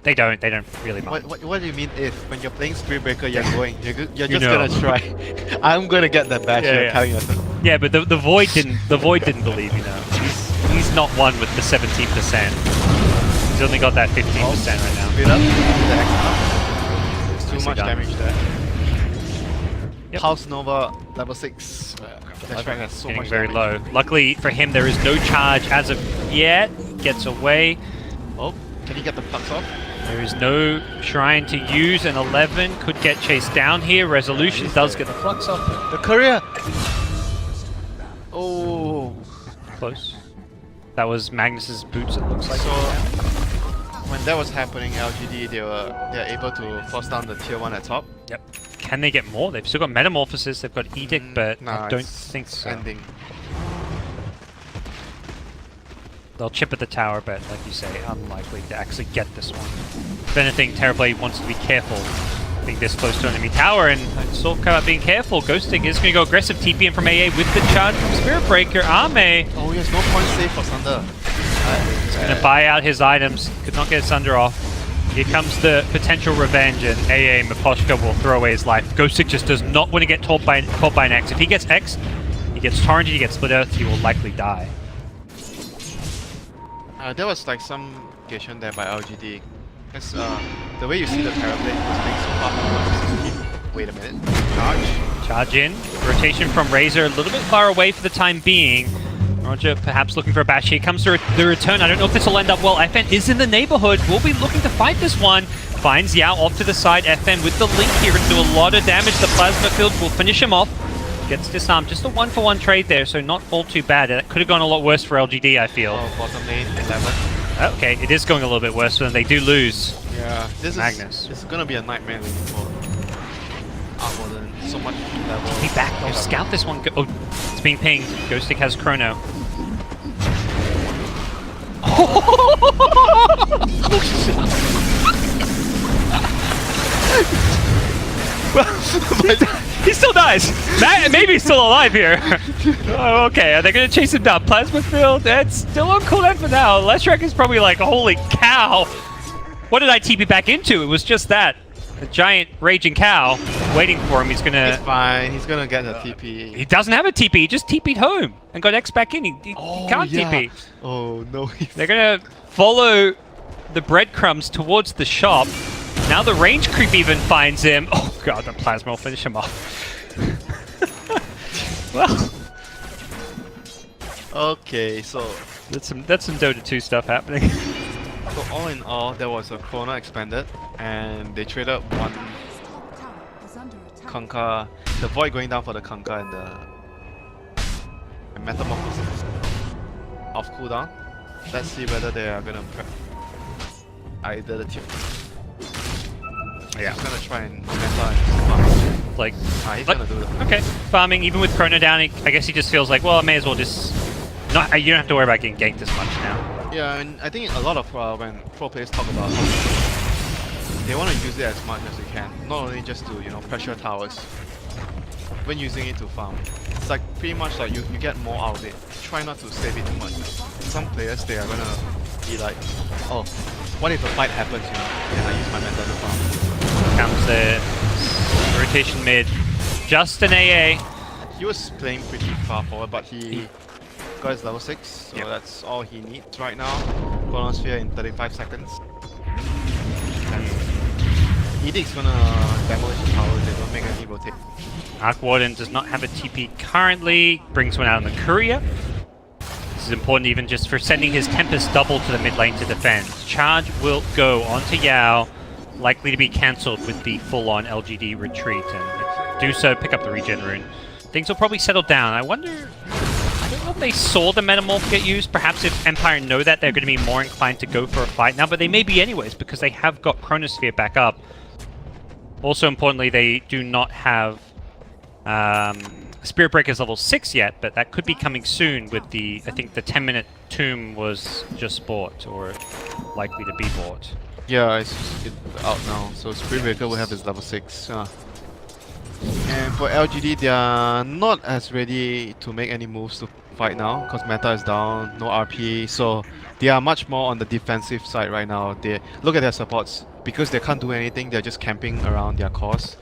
They don't really mind. What do you mean if, when you're playing Spirit Breaker, you're just gonna try. I'm gonna get the bash. Yeah, Telling yourself. Yeah, but the Void didn't believe, you know. He's not one with the 17%. He's only got that 15% right now. Speed up, the X up. There's too much damage there. Yep. Pulse Nova level 6. That's right, that's so Getting much very damage. low. Luckily for him, there is no charge as of yet. Gets away. Oh, can he get the flux off? There is no shrine to use, and 11 could get chased down here. Resolution does get the flux off. The courier! Oh. Close. That was Magnus's boots, it looks like. So, when that was happening, LGD, they're able to force down the tier 1 at top. Yep. Can they get more? They've still got Metamorphosis, they've got Edict, but nah, I don't it's think so. Ending. They'll chip at the tower, but like you say, unlikely to actually get this one. If anything, Terrorblade wants to be careful being this close to enemy tower, and it's all about being careful. Ghostic is going to go aggressive, TP in from AA with the charge from Spirit Breaker. Ame Oh, he has no point save for Sunder. is going to buy out his items, could not get Sunder off. Here comes the potential revenge, and AA Miposhka will throw away his life. Ghostic just does not want to get caught by an X. If he gets X, he gets torrented, he gets Split Earth, he will likely die. There was like some indication there by LGD. Because the way you see the Parablade was being so far. Wait a minute. Charge. Charge in. Rotation from Razor a little bit far away for the time being. Roger perhaps looking for a bash. Here comes the return. I don't know if this will end up well. FN is in the neighborhood. Will be looking to fight this one. Finds Yao off to the side. FN with the link here and do a lot of damage. The plasma field will finish him off. Gets disarmed. Just a 1-for-1 trade there, so not all too bad. That could have gone a lot worse for LGD, I feel. Oh, bottom lane, 11. Okay, it is going a little bit worse for them. They do lose. Yeah, this Magnus. is gonna be a nightmare lane for Armored. So much level. Be back. Oh, scout this one. Oh, it's being pinged. Ghostic has Chrono. He still dies! Maybe he's still alive here! Oh, okay, are they gonna chase him down? Plasma field? It's still on cooldown for now. Leshrac is probably like, holy cow! What did I TP back into? It was just that. A giant raging cow waiting for him. He's He's fine, he's gonna get the TP. He doesn't have a TP, he just TP'd home and got X back in. He can't TP. Oh no. They're gonna follow the breadcrumbs towards the shop. Now the range creep even finds him. Oh god, the plasma will finish him off. Well, okay, so that's some Dota 2 stuff happening. so all in all, there was a Chrono expanded, and they traded one Tower is under attack. Kunkka, the Void going down for the Kunkka and the and Metamorphosis off cooldown. Let's see whether they are gonna prep either the tier. Yeah. He's gonna try and meta and farm. Like, He's gonna do that. okay, farming, even with Chrono down, I guess he just feels like, well, I may as well just... Not, you don't have to worry about getting ganked as much now. Yeah, and I think a lot of when pro players talk about how they want to use it as much as they can, not only just to pressure towers. When using it to farm, it's like pretty much like you get more out of it. Try not to save it too much. Some players, they are gonna be like, oh, what if a fight happens? Then I use my meta to farm. Comes the rotation mid, just an AA. He was playing pretty far forward, but he got his level 6, so Yep. that's all he needs right now. Chronosphere in 35 seconds. Edict's gonna demolish the towers, they don't make any rotation. Arc Warden does not have a TP currently, brings one out on the courier. This is important even just for sending his Tempest double to the mid lane to defend. Charge will go onto Yao, likely to be cancelled with the full-on LGD retreat, and do so, pick up the regen rune. Things will probably settle down. I wonder, I don't know if they saw the Metamorph get used. Perhaps if Empire know that, they're going to be more inclined to go for a fight now, but they may be anyways, because they have got Chronosphere back up. Also importantly, they do not have Spirit Breaker's level 6 yet, but that could be coming soon with the, I think the 10-minute tomb was just bought, or likely to be bought. Yeah, it's out now, so Spirit Breaker will have his level 6. And for LGD, they are not as ready to make any moves to fight now, because meta is down, no RP, so they are much more on the defensive side right now. They look at their supports, because they can't do anything, they're just camping around their cores.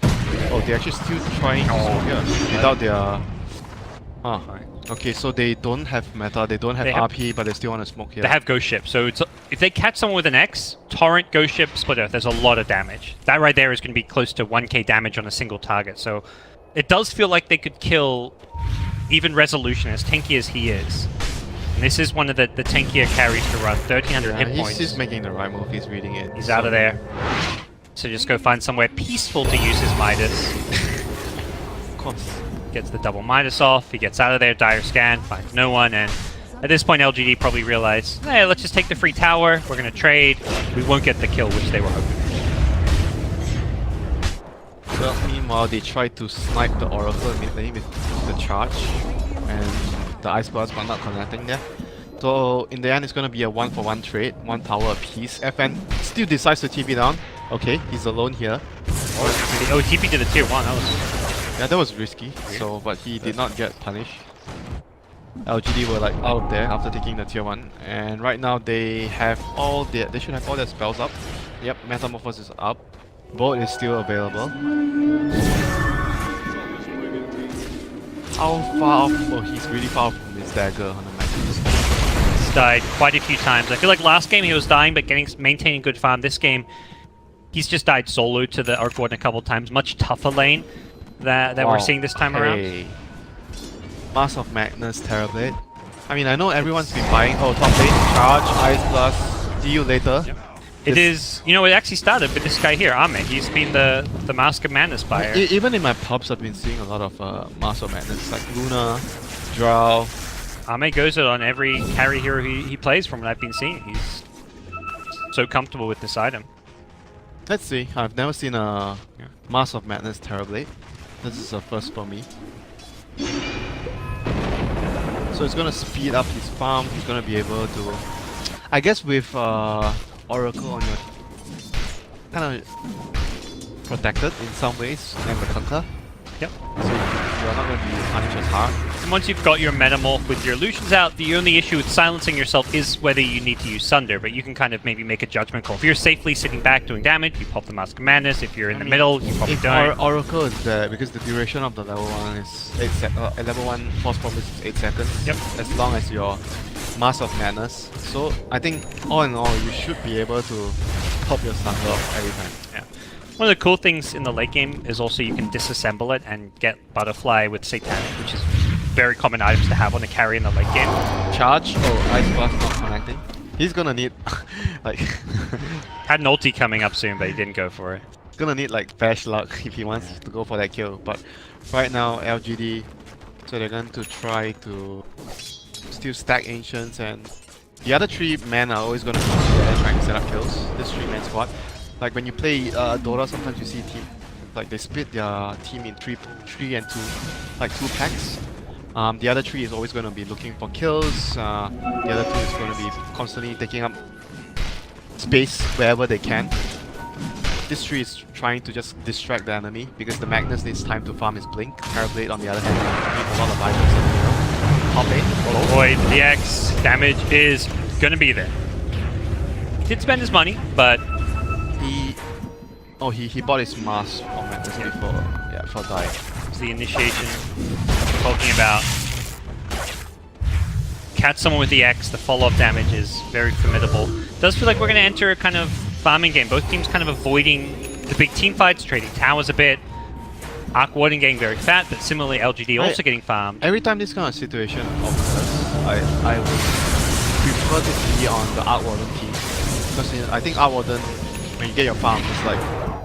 Oh, they're actually still trying to smoke here without their... Okay, so they don't have meta, they don't have RP, but they still want to smoke here. They have Ghost Ship, so it's, if they catch someone with an X, Torrent, Ghost Ship, Split Earth, there's a lot of damage. That right there is going to be close to 1k damage on a single target, so it does feel like they could kill even Resolution, as tanky as he is. And this is one of the tankier carries to run, 1300 hit points. He's making the right move, he's reading it. He's out of there. So just go find somewhere peaceful to use his Midas. Of course. Gets the double Midas off, he gets out of there, dire scan, finds no one, and at this point LGD probably realized, hey, let's just take the free tower, we're gonna trade, we won't get the kill which they were hoping. Well, meanwhile, they tried to snipe the Oracle mid lane with the charge and the Ice Blast, but not connecting there. So in the end, it's gonna be a 1-for-1 trade, 1 tower apiece. FN still decides to TP down. Okay, he's alone here. Oh, TP to the tier 1, that was... Yeah, that was risky. So, but he did not get punished. LGD were like out there after taking the tier 1, and right now they have all their, they should have all their spells up. Yep, Metamorphosis is up. Bolt is still available. How far off? Oh, he's really far from his dagger on the map. He's died quite a few times. I feel like last game he was dying but maintaining good farm. This game, he's just died solo to the Arc Warden a couple times. Much tougher lane that we're seeing this time around. Mask of Madness, Terrorblade. I mean, I know everyone's been buying. Oh, top lane, charge, Ice Blast, see you later. Yep. It is, you know, it actually started with this guy here, Ahmed. He's been the Mask of Madness buyer. Even in my pubs, I've been seeing a lot of Mask of Madness, like Luna, Drow. Ahmed goes it on every carry hero he plays from what I've been seeing. He's so comfortable with this item. Let's see, I've never seen a Mask of Madness Terrorblade. This is a first for me. So it's gonna speed up his farm, he's gonna be able to... I guess with Oracle on your... kind of protected in some ways, and the Conquer. Yep. So you're not going to be punished as hard. And once you've got your Metamorph with your illusions out, the only issue with silencing yourself is whether you need to use Sunder, but you can kind of maybe make a judgment call. If you're safely sitting back doing damage, you pop the Mask of Madness. If you're in the middle, you probably don't. Oracle is there, because the duration of the level 1 is 8 seconds. Level 1 Force Promise is 8 seconds. Yep. As long as your Mask of Madness. So I think all in all, you should be able to pop your Sunder off every time. Yeah. One of the cool things in the late game is also you can disassemble it and get Butterfly with Satanic, which is very common items to have on a carry in the late game. Charge? Oh, Ice Blast not connecting. He's gonna need, like... Had an ulti coming up soon, but he didn't go for it. He's gonna need like bash luck if he wants to go for that kill. But right now, LGD So they're going to try to still stack Ancients, and the other 3 men are always going to be there trying to set up kills. This 3-man squad. Like when you play Dota, sometimes you see team like they split their team in 3 and 2, like 2 packs. The other 3 is always going to be looking for kills. The other 2 is going to be constantly taking up space wherever they can. This 3 is trying to just distract the enemy because the Magnus needs time to farm his Blink. Parablade on the other hand needs a lot of items in the middle. Top lane, Oh boy, the X damage is gonna be there. He did spend his money, but he bought his mask on Magnus before dying. it's the initiation talking about. Catch someone with the X, the follow-up damage is very formidable. Does feel like we're gonna enter a kind of farming game. Both teams kind of avoiding the big team fights, trading towers a bit. Arc Warden getting very fat, but similarly LGD also getting farmed. Every time this kind of situation occurs, I would prefer to be on the Arc Warden team. Because I think Arc Warden, when you get your farm, it's like,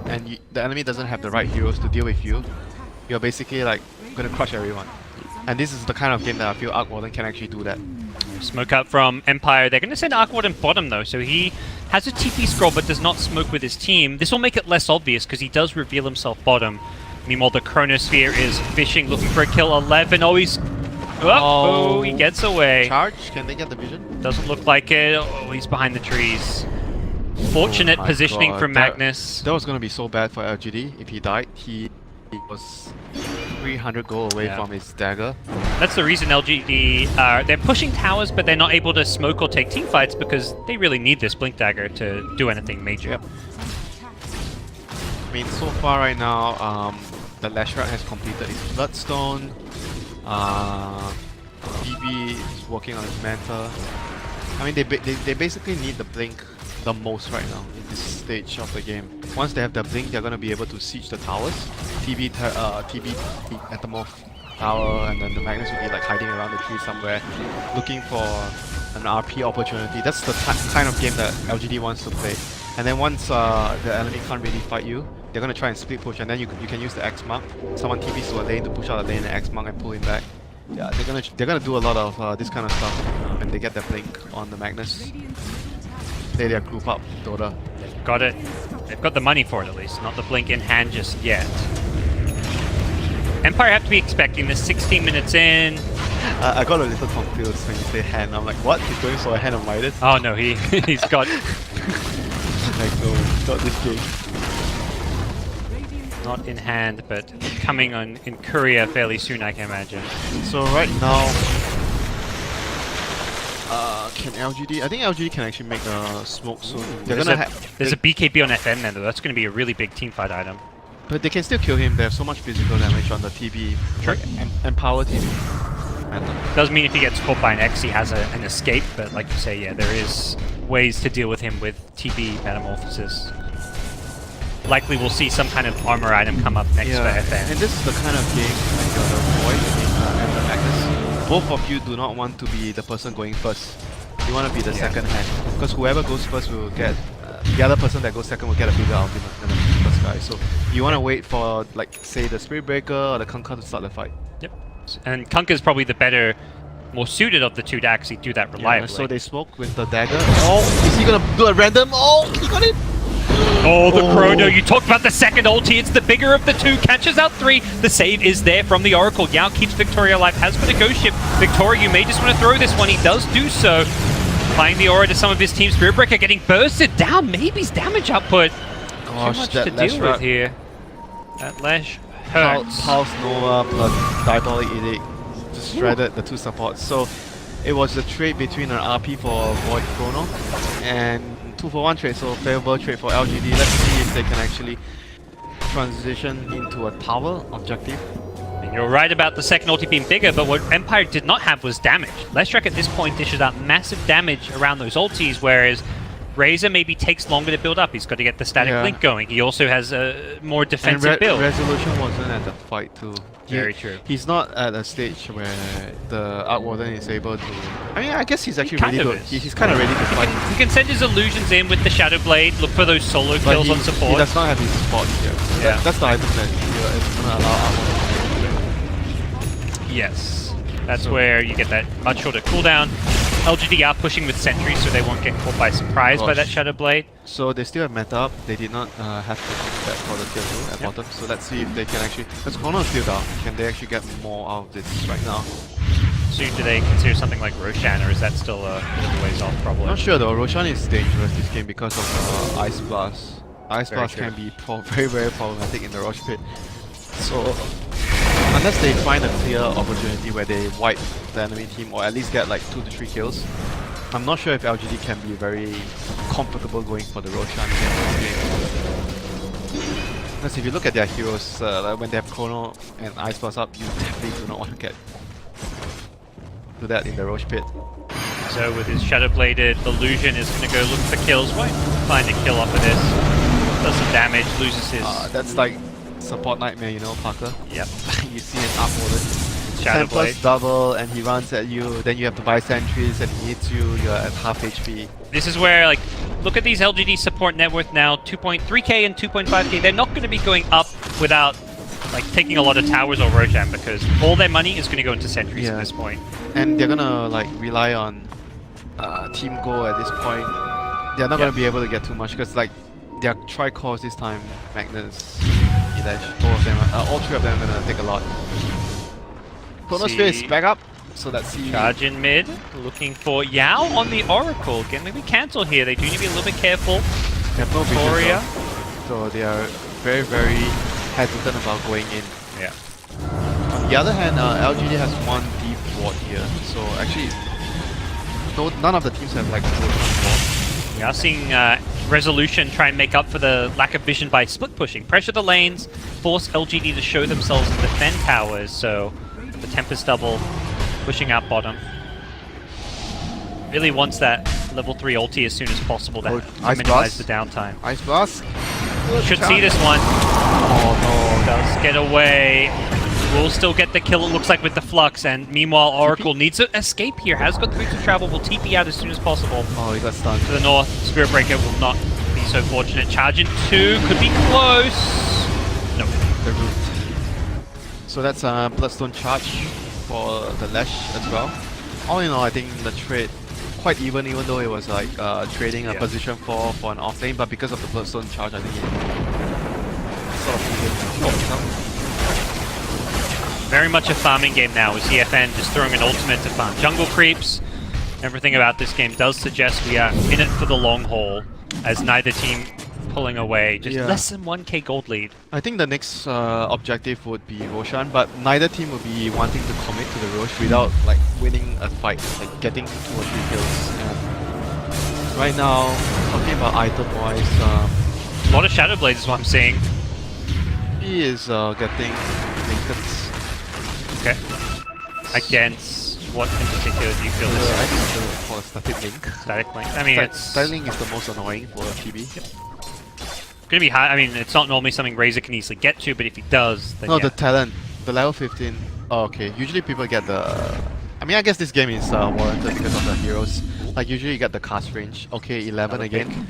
and the enemy doesn't have the right heroes to deal with you, you're basically like gonna crush everyone. And this is the kind of game that I feel Arc Warden can actually do that. Smoke up from Empire. They're going to send Arc Warden bottom though, so he has a TP scroll but does not smoke with his team. This will make it less obvious because he does reveal himself bottom. Meanwhile, the Chronosphere is fishing, looking for a kill. 11. Oh, he's... Oh, he gets away. Charge? Can they get the vision? Doesn't look like it. Oh, he's behind the trees. Fortunate Oh my positioning God. from Magnus. That was going to be so bad for LGD if he died. He was 300 gold away from his dagger. That's the reason LGD they're pushing towers, but they're not able to smoke or take team fights because they really need this Blink Dagger to do anything major. Yep. I mean, so far right now, the Lashrat has completed his Bloodstone. BB is working on his Manta. I mean, they basically need the Blink the most right now in this stage of the game. Once they have the Blink, they're going to be able to siege the towers. TB Atomorph Tower, and then the Magnus will be like hiding around the tree somewhere, looking for an RP opportunity. That's the kind of game that LGD wants to play. And then once the enemy can't really fight you, they're going to try and split push, and then you can use the X mark. Someone TPs to a lane to push out a lane and X mark and pull him back. Yeah, they're gonna do a lot of this kind of stuff when they get their Blink on the Magnus. Play their group up, Dota. They've got it. They've got the money for it at least, not the Blink in hand just yet. Empire have to be expecting this 16 minutes in. I got a little confused when you say hand. I'm like, what? He's going for a hand of Midas? Oh no, he's got Like, no, not this game. not in hand, but coming on in courier fairly soon, I can imagine. So right now, can LGD? I think LGD can actually make a smoke soon. There's a BKB on FN then, though. That's going to be a really big teamfight item. But they can still kill him. They have so much physical damage on the TB, like Empower TB. Does mean if he gets caught by an X, he has an escape, but like you say, yeah, there is ways to deal with him with TB Metamorphosis. Likely we'll see some kind of armor item come up next for FN. And this is the kind of game like the Void and the Magnus. Both of you do not want to be the person going first. You want to be the second hand. Because whoever goes first will get... the other person that goes second will get a bigger ultimate than the first guy. So you want to wait for, like, say, the Spirit Breaker or the Kunkka to start the fight. Yep. And Kunkka is probably the better, more suited of the two to actually do that reliably. So they smoke with the dagger. Oh, is he gonna do a random? Oh, he got it! Oh, the Chrono. You talked about the second ulti. It's the bigger of the two. Catches out 3. The save is there from the Oracle. Yao keeps Victoria alive. Has got a ghost ship. Victoria, you may just want to throw this one. He does do so. Applying the aura to some of his team. Spirit Breaker getting bursted down. Maybe his damage output. Gosh, too much that to deal with here. That Lash hurts. Pulse Nova plus Diabolic Edict just shredded the two supports. So it was a trade between an RP for Void Chrono and 2-for-1 trade, so favorable trade for LGD. Let's see if they can actually transition into a tower objective. And you're right about the second ulti being bigger, but what Empire did not have was damage. Leshrac at this point dishes out massive damage around those ultis, whereas Razor maybe takes longer to build up. He's got to get the static link going. He also has a more defensive build. Resolution wasn't at the fight too. Very true. He's not at a stage where the Arc Warden is able to... I mean, I guess he's actually really good. He's kind of ready to fight. He can send his illusions in with the Shadow Blade, look for those solo kills on support. He does not have his spots yet. That's the item that is going to allow Arc Warden to Yes. That's where you get that much shorter cooldown. LGD are pushing with sentries so they won't get caught by surprise by that Shadow Blade. So they still have meta up. They did not have to do that for the tier 2 at bottom. So let's see if they can actually... Because Chrono is still down. Can they actually get more out of this right now? So do they consider something like Roshan, or is that still a bit of a ways off probably? Not sure though. Roshan is dangerous this game because of Ice Blast. Ice Very Blast true. can be very problematic in the Roche pit. So unless they find a clear opportunity where they wipe the enemy team or at least get like 2 to 3 kills, I'm not sure if LGD can be very comfortable going for the Roshan in this game. Because if you look at their heroes, like when they have Chrono and Ice Blast up, you definitely do not want to get do that in the Roche pit. So with his Shadow Bladed Illusion is going to go look for kills. Won't find a kill off of this. Does some damage, loses his... That's like support nightmare, you know, Parker. Yep. You see an uploaded. Shadow 10 plus Blade. double and he runs at you, then you have to buy sentries and he hits you, you're at half HP. This is where, like, look at these LGD support net worth now, 2.3k and 2.5k. They're not going to be going up without, like, taking a lot of towers or Roshan because all their money is going to go into sentries at this point. And they're gonna, like, rely on team go at this point. They're not gonna be able to get too much because, like, their tri-cores this time, Magnus, Elish, all 3 of them are gonna take a lot. Chronosphere is back up, so let's see. Charge in mid, looking for Yao on the Oracle. Can maybe cancel here. They do need to be a little bit careful. They have no vision, Victoria. so they are very hesitant about going in. Yeah. On the other hand, LGD has one deep ward here, so actually, none of the teams have like a full ward. We are seeing Resolution try and make up for the lack of vision by split pushing. Pressure the lanes, force LGD to show themselves and defend towers, so the Tempest double pushing out bottom. Really wants that level 3 ulti as soon as possible to Ice minimize Blast. the downtime. Ice Blast. Should see this one. Oh no, does get away. Will still get the kill, it looks like, with the Flux, and meanwhile Oracle needs to escape here. Has got 3 to travel, will TP out as soon as possible. Oh, he got stunned. To the north, Spirit Breaker will not be so fortunate. Charge in 2, could be close. Nope. The root. So that's a Bloodstone charge for the Lash as well. All in all, I think the trade quite even though it was like trading a position for an off lane, but because of the Bloodstone charge, I think it sort of even. Very much a farming game now, with CFN just throwing an ultimate to farm jungle creeps. Everything about this game does suggest we are in it for the long haul, as neither team pulling away. Just less than 1k gold lead. I think the next objective would be Roshan, but neither team would be wanting to commit to the Roche without like winning a fight, like getting 2 or 3 kills. And right now, talking about item-wise, A lot of Shadow Blades is what I'm seeing. he is getting Lincolns. Okay. Against what in particular do you feel this I is? think it's called a static link. Static Link? I mean, it's Static link is the most annoying for a TB. gonna be high. I mean, it's not normally something Razor can easily get to, but if he does, then No, yeah. the talent, the level 15. Oh, okay. Usually people get the. I mean, I guess this game is warranted because of the heroes. Like usually you get the cast range. Okay, 11 Another again.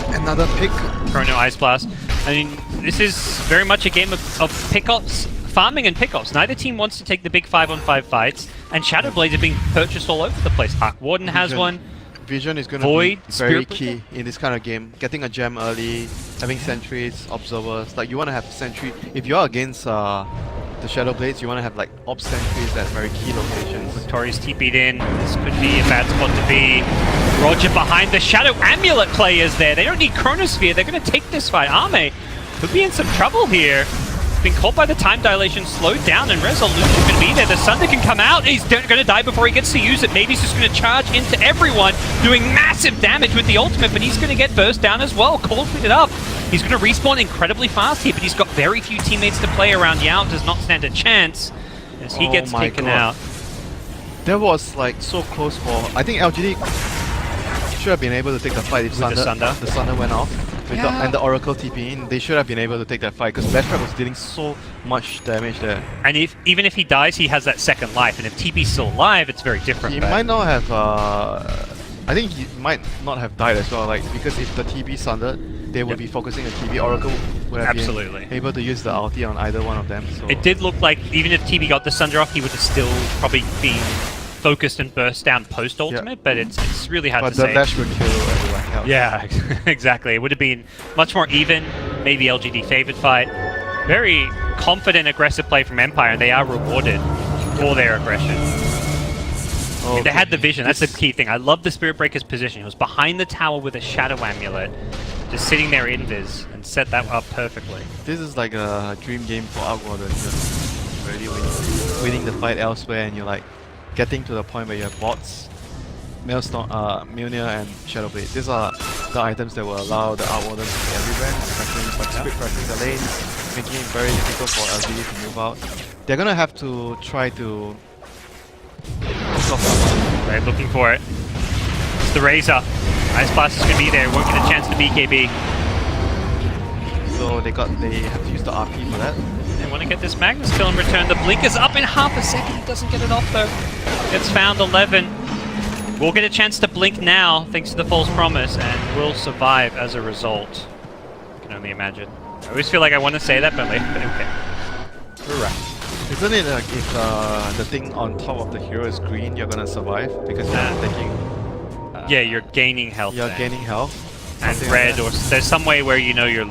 Another pick. Chrono Ice Blast. I mean, this is very much a game of pickups, farming and pickups. Neither team wants to take the big 5-on-5 fights, and Shadow Blades are being purchased all over the place. Arc Warden has one. Vision is going to Void, be very Spirit key in this kind of game. Getting a gem early, having sentries, observers. Like you want to have sentry. If you're against the Shadow Blades, you want to have like op sentries at very key locations. Victoria's TP'd in. This could be a bad spot to be. Roger behind the Shadow Amulet players there. They don't need Chronosphere. They're going to take this fight. Ame could be in some trouble here. Been caught by the time dilation, slowed down, and Resolution can be there. The Sunder can come out. He's going to die before he gets to use it. Maybe he's just going to charge into everyone, doing massive damage with the ultimate, but he's going to get burst down as well. Cold it up. He's going to respawn incredibly fast here, but he's got very few teammates to play around. Yao does not stand a chance as he gets taken out. That was like so close for. I think LGD should have been able to take the fight if With the the Sunder went off. And the Oracle TP in, they should have been able to take that fight because Bastrap was dealing so much damage there. And even if he dies, he has that second life, and if TP's still alive, it's very different. He but might not have I think he might not have died as well, like because if the TB sundered, they would Yep. be focusing on TB. Oracle would have Absolutely. been able to use the ulti on either one of them. So It did look like even if TB got the Sunder off, he would have still probably been focused and burst down post ultimate, but it's really hard but to the say. dash would kill everyone else. Yeah, exactly. It would have been much more even, maybe LGD favored fight. Very confident, aggressive play from Empire, and they are rewarded for their aggression. Okay. They had the vision, that's the key thing. I love the Spirit Breaker's position. He was behind the tower with a Shadow Amulet, just sitting there invis, and set that up perfectly. This is like a dream game for Outwarden. Just already winning the fight elsewhere, and you're like getting to the point where you have bots, Maelstrom, Mjolnir, and Shadowblade. These are the items that will allow the Outwardens to be everywhere, especially like Spirit pressing the lanes, making it very difficult for LGD to move out. They're gonna have to try to stop that. They're looking for it. It's the Razor. Ice Blast is going to be there, won't get a chance to BKB. So they have to use the RP for that. They want to get this Magnus kill in return. The blink is up in half a second. He doesn't get it off though. Gets found 11. Will get a chance to blink now thanks to the false promise and will survive as a result. I can only imagine. I always feel like I want to say that, but okay. Right. Isn't it like if the thing on top of the hero is green, you're gonna survive because you're taking. Yeah, you're gaining health. You're then. gaining health. And something red, like or there's some way where you know you're.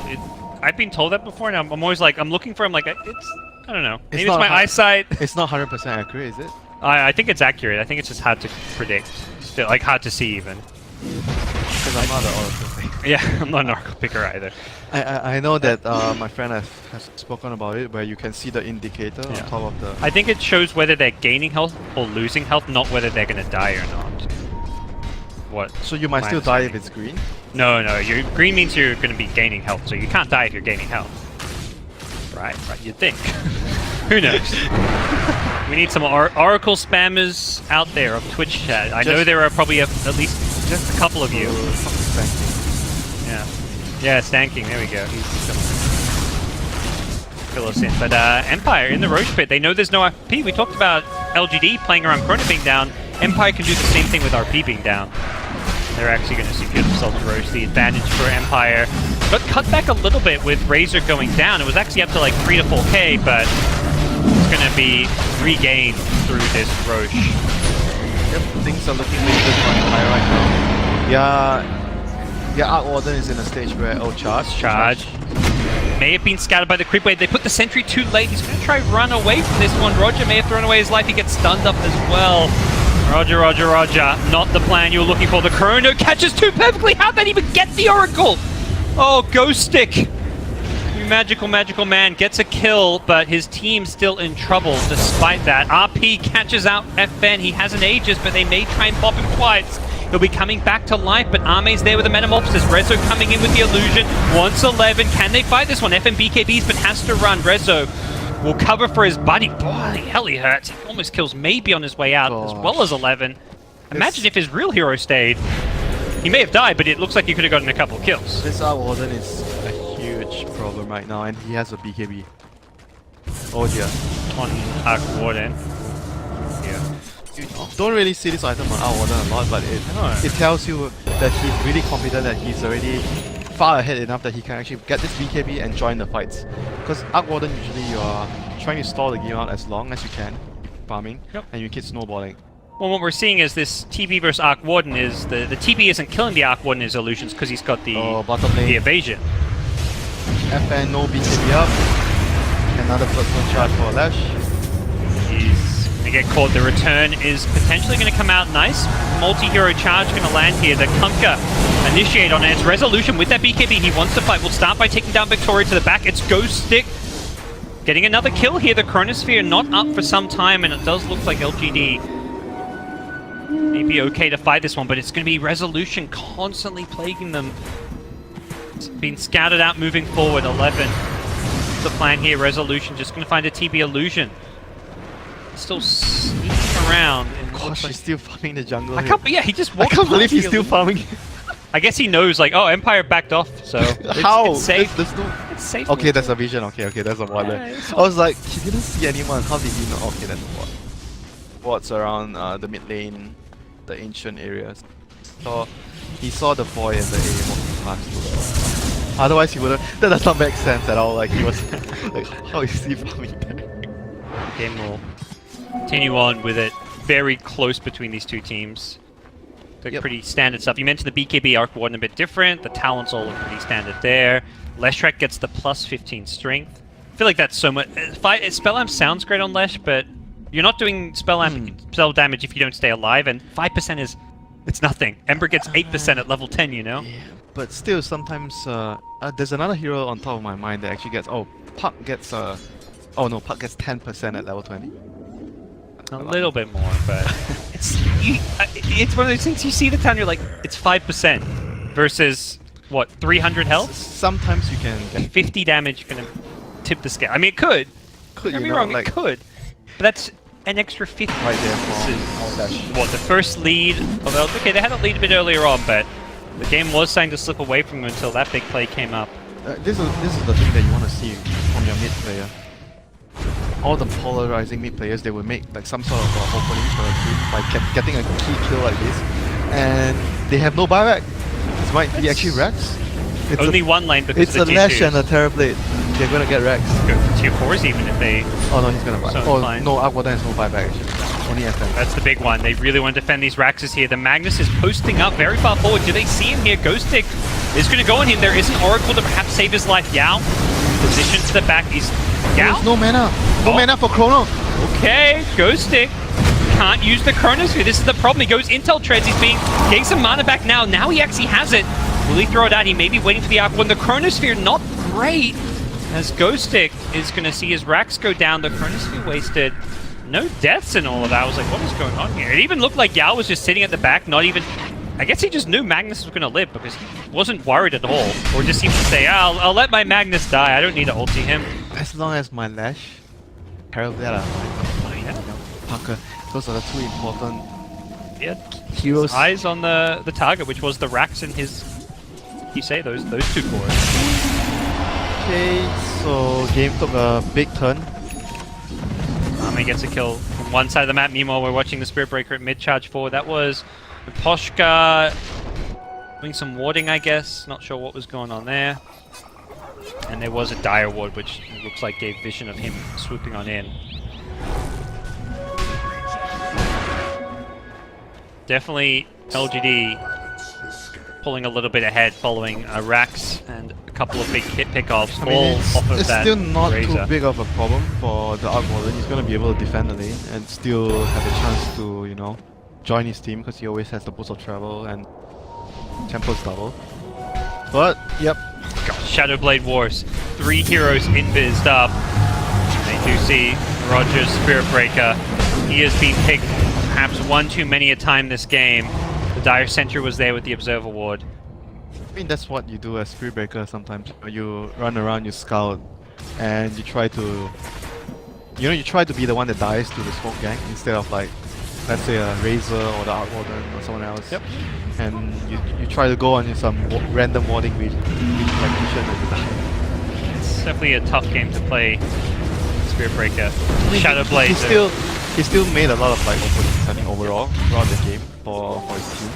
I've been told that before, and I'm always like, I'm looking for. I'm like, it's. I don't know. Maybe it's not my hard- eyesight. It's not 100% accurate, is it? I think it's accurate. I think it's just hard to predict. Still, like hard to see even. Because I'm not an oracle picker. Yeah, I'm not an oracle picker either. I know that my friend has spoken about it, where you can see the indicator on top of the. I think it shows whether they're gaining health or losing health, not whether they're going to die or not. What? So you might my still die if understanding. it's green. No, green means you're going to be gaining health, so you can't die if you're gaining health. Right, you'd think. Who knows? We need some Oracle spammers out there of Twitch chat. I know there are probably at least just a couple of you. Yeah, Stanking, there we go. He's fill us in. But Empire in the Roche pit, they know there's no RP. We talked about LGD playing around Chrono being down. Empire can do the same thing with RP being down. They're actually going to secure themselves Roche. The advantage for Empire got cut back a little bit with Razor going down. It was actually up to like 3 to 4k, but it's going to be regained through this Roche. Yep, things are looking really good for Empire right now. Yeah, Arc Warden is in a stage where charge. May have been scattered by the creep wave. They put the sentry too late. He's going to try run away from this one. Roger may have thrown away his life. He gets stunned up as well. Roger. Not the plan you were looking for. The Chrono catches too perfectly. How'd that even get the Oracle? Oh, Ghost Stick. You magical man gets a kill, but his team's still in trouble despite that. RP catches out FN. He has an Aegis, but they may try and pop him twice. He'll be coming back to life, but Arme's there with the Metamorphosis. Rezo coming in with the illusion. Wants 11. Can they fight this one? FN BKBs, but has to run. Rezo will cover for his buddy. Boy, hell he hurts. He almost kills maybe on his way out, as well as 11. Imagine if his real hero stayed. He may have died, but it looks like he could have gotten a couple kills. This Arc Warden is a huge problem right now, and he has a BKB. Oh dear. On Arc Warden. Yeah. You don't really see this item on Arc Warden a lot, but it tells you that he's really confident that he's already far ahead enough that he can actually get this BKB and join the fights. Because Arc Warden, usually you are trying to stall the game out as long as you can, farming, and you keep snowballing. Well, what we're seeing is this TB versus Arc Warden is the TB isn't killing the Arc Warden in his illusions because he's got the evasion. FN no BKB up. Another personal charge for Lash. He's going to get caught. The return is potentially going to come out nice. Multi-hero charge going to land here. The Kunkka initiate on it. It's Resolution with that BKB. He wants to fight. We'll start by taking down Victoria to the back. It's Ghost Stick getting another kill here. The Chronosphere not up for some time, and it does look like LGD may be okay to fight this one, but it's going to be Resolution constantly plaguing them. It's been scouted out moving forward. 11. What's the plan here? Resolution just going to find a TB illusion. Still sneaking around. Gosh, he's still farming the jungle. Yeah, he just walked. I can't believe he's still farming. I guess he knows, like, oh, Empire backed off, so how? It's safe. There's no... It's safe. Okay, that's a vision. Okay, that's a ward there. I was like, he didn't see anyone. How did he know? Okay, that's a ward. Wards around the mid lane, the ancient areas. So he saw the boy in the A walking past. Otherwise he wouldn't. That does not make sense at all. Like he was like, how is he farming there? Game will continue on with it very close between these two teams. They're Yep. pretty standard stuff. You mentioned the BKB Arc Warden a bit different. The talents all look pretty standard there. Leshrac gets the plus 15 strength. I feel like that's so much. Spell Amp sounds great on Lesh, but you're not doing spell damage if you don't stay alive, and 5% is it's nothing. Ember gets 8% at level 10, you know? Yeah, but still sometimes there's another hero on top of my mind that actually gets Puck gets oh no, Puck gets 10% at level 20. A little bit more, but it's one of those things you see the town, you're like, it's 5% versus what, 300 health? Sometimes you can get 50 damage gonna tip the scale. I mean, it could. Don't get me wrong, like it could. But that's an extra 50. right there for This is, what, the first lead of El. Okay, they had a lead a bit earlier on, but the game was starting to slip away from them until that big play came up. this is the thing that you want to see from your mid player. All the polarizing mid players, they will make like some sort of opening for a team by getting a key kill like this, and they have no buyback. This might be actually Rex. It's Only one lane because it's of a the Lash T2s. and a Terrorblade. They're gonna get Rex. Go for tier 4s even if they... Oh no, he's gonna buy. So Oh fine. no, Aquadan has no buyback actually. Only FM. That's the big one. They really want to defend these Raxes here. The Magnus is posting up very far forward. Do they see him here? Ghost Stick is going to go on him. There is an Oracle to perhaps save his life. Yao, position to the back. He's... Yao? There's no mana. No mana for Chrono. Okay, Ghost Stick can't use the Chronosphere. This is the problem. He goes Intel Treads. He's getting some mana back now. Now he actually has it. Will he throw it out? He may be waiting for the Arc One. The Chronosphere, not great. As Ghost Stick is going to see his Rax go down. The Chronosphere wasted. No deaths in all of that. I was like, what is going on here? It even looked like Yao was just sitting at the back, not even... I guess he just knew Magnus was going to live because he wasn't worried at all. Or just seemed to say, I'll let my Magnus die. I don't need to ulti him. As long as my Lash, Terrorblade, Parker, those are the two important Yeah, heroes. eyes on the target, which was the Rax and his... You say those two cores. Okay, so game took a big turn. He gets a kill from one side of the map. Meanwhile, we're watching the Spirit Breaker at mid charge forward. That was Poshka doing some warding, I guess. Not sure what was going on there. And there was a Dire Ward, which looks like gave vision of him swooping on in. Definitely LGD pulling a little bit ahead following a Rax and a couple of big hit pickoffs all off of it's that still not Razor. too big of a problem for the Arc Warden. He's going to be able to defend the lane and still have a chance to, you know, join his team because he always has the boost of travel and Temple's double. But, yep. Shadowblade Wars. 3 heroes invised up. They do see Roger's Spirit Breaker. He has been picked perhaps one too many a time this game. The Dire Sentry was there with the Observer Ward. I mean, that's what you do as Spirit Breaker sometimes. You run around, you scout, and you try to... You know, you try to be the one that dies to the smoke gang instead of like, let's say a Razor or the Arc Warden or someone else. Yep. And you try to go on some random warding mission and you die. It's definitely a tough game to play Spirit Breaker. Shadowblade. He still made a lot of like openings, I think, overall throughout the game for his team.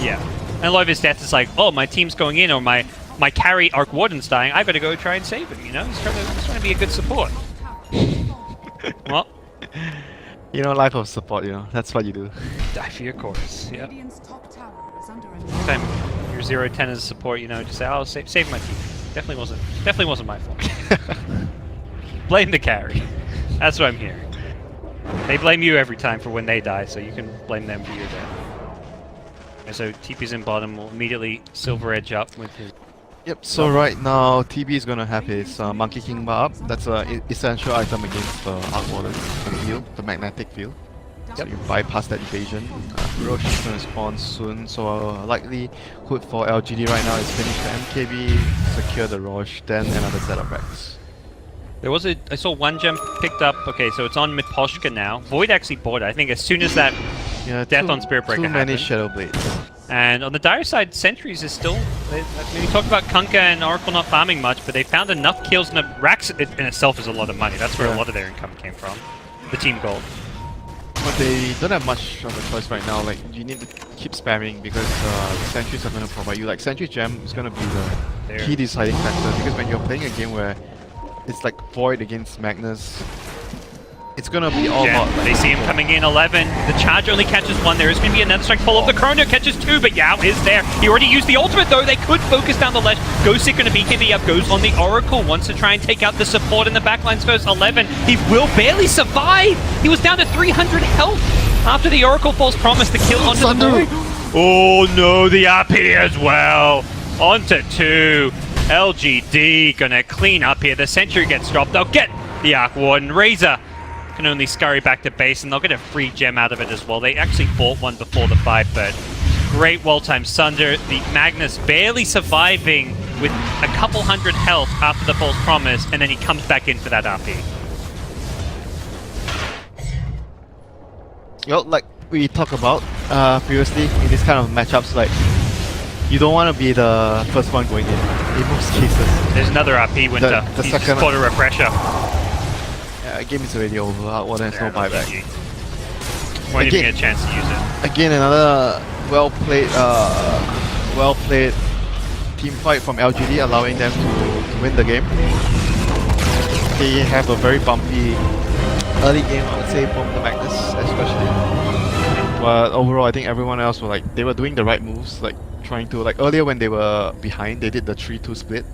Yeah. And a lot of his death is like, oh, my team's going in, or my carry Arc Warden's dying, I better go try and save him, you know? He's trying to be a good support. Well, You know, life of support, you know, that's what you do. die for your cause. Yep. Radiant's top tower is under Time you're 0-10 as a support, you know, just say, "I'll save my team." Definitely wasn't my fault. Blame the carry. That's what I'm hearing. They blame you every time for when they die, so you can blame them for your death. And so TP's in bottom will immediately Silver Edge up with his... Yep, so right now TB is gonna have his Monkey King bar up. That's an essential item against the Arc Warden, the field, the magnetic field. So you bypass that evasion. Roche is gonna spawn soon, so likelihood for LGD right now is finish the MKB, secure the Roche, then another set of Rex. I saw one gem picked up. Okay, so it's on Miposhka now. Void actually bought it. I think as soon as that Yeah, death on Spirit Breaker too many happened. Shadow Blades. And on the dire side, Sentries is still... I mean, we talked about Kunkka and Oracle not farming much, but they found enough kills, and Rax in itself is a lot of money. That's where a lot of their income came from. The team gold. But they don't have much of a choice right now. Like, you need to keep spamming because the sentries are going to provide you. Like, sentry gem is going to be the key deciding factor, because when you're playing a game where it's like Void against Magnus, it's going to be all about... Like, they see him coming in 11. The charge only catches 1. There is going to be another strike pull off. The Chrono catches 2, but Yao is there. He already used the ultimate though. They could focus down the ledge. Ghostic going to be here. The up goes on the Oracle. Wants to try and take out the support in the backlines first. 11. He will barely survive. He was down to 300 health after the Oracle false promise to kill onto the boy. Oh no, the RP as well. Onto 2. LGD gonna clean up here. The Sentry gets dropped. They'll get the Arc Warden. Razor can only scurry back to base, and they'll get a free gem out of it as well. They actually bought one before the fight, but great well-timed Sunder. The Magnus barely surviving with a couple hundred health after the false promise, and then he comes back in for that RP. You know, like we talked about previously in this kind of matchups, like you don't want to be the first one going in most cases. There's another RP Winter. The He's second caught a refresher. Game is already over. Well, there's no buyback. Won't even get a chance to use it. Again, another well played team fight from LGD, allowing them to win the game. They have a very bumpy early game, I would say, from the Magnus especially. But overall, I think everyone else were like, they were doing the right moves, like trying to, like earlier when they were behind, they did the 3-2 split.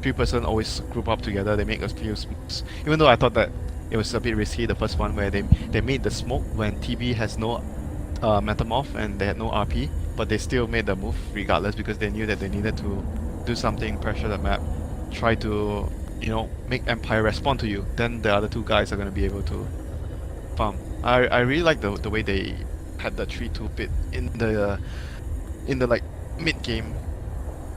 3-person always group up together, they make a few moves. Even though I thought that it was a bit risky, the first one where they made the smoke when TB has no Metamorph and they had no RP, but they still made the move regardless because they knew that they needed to do something, pressure the map, try to, you know, make Empire respond to you. Then the other two guys are going to be able to farm. I really like the way they had the 3-2 bit in the like mid game.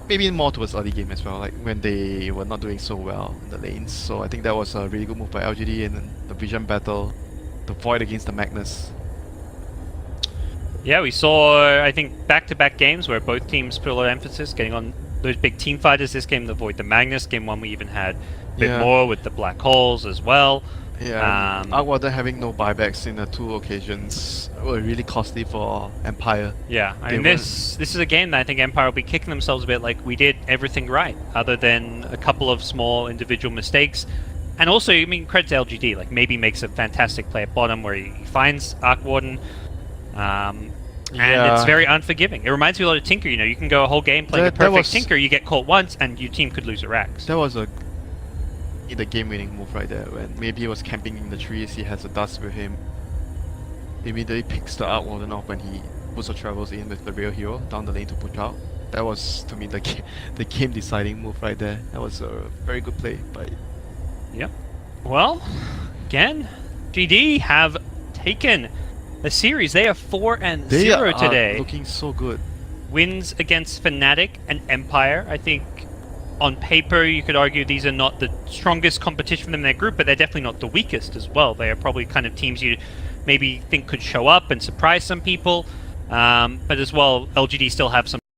Maybe more towards early game as well, like when they were not doing so well in the lanes. So I think that was a really good move by LGD in the Vision battle, the Void against the Magnus. Yeah, we saw, I think, back-to-back games where both teams put a lot of emphasis getting on those big team fighters. This game, the Void, the Magnus. Game 1, we even had a bit more with the Black Holes as well. Yeah, Arcwarden having no buybacks in the 2 occasions were really costly for Empire. Yeah, I mean, this is a game that I think Empire will be kicking themselves a bit, like we did everything right, other than a couple of small individual mistakes. And also, I mean, credit to LGD, like maybe makes a fantastic play at bottom where he finds Arcwarden. And it's very unforgiving. It reminds me a lot of Tinker, you know, you can go a whole game playing a perfect Tinker, you get caught once, and your team could lose a Rax. That was the game-winning move right there, when maybe he was camping in the trees, he has a dust with him. He immediately picks the Arc Warden off when he puts the travels in with the real hero down the lane to push out. That was, to me, the game-deciding move right there. That was a very good play by... Yep. Well, again, GD have taken the series. They are 4-0 today. They are looking so good. Wins against Fnatic and Empire. I think on paper you could argue these are not the strongest competition in their group, but they're definitely not the weakest as well. They are probably kind of teams you maybe think could show up and surprise some people. But as well, LGD still have some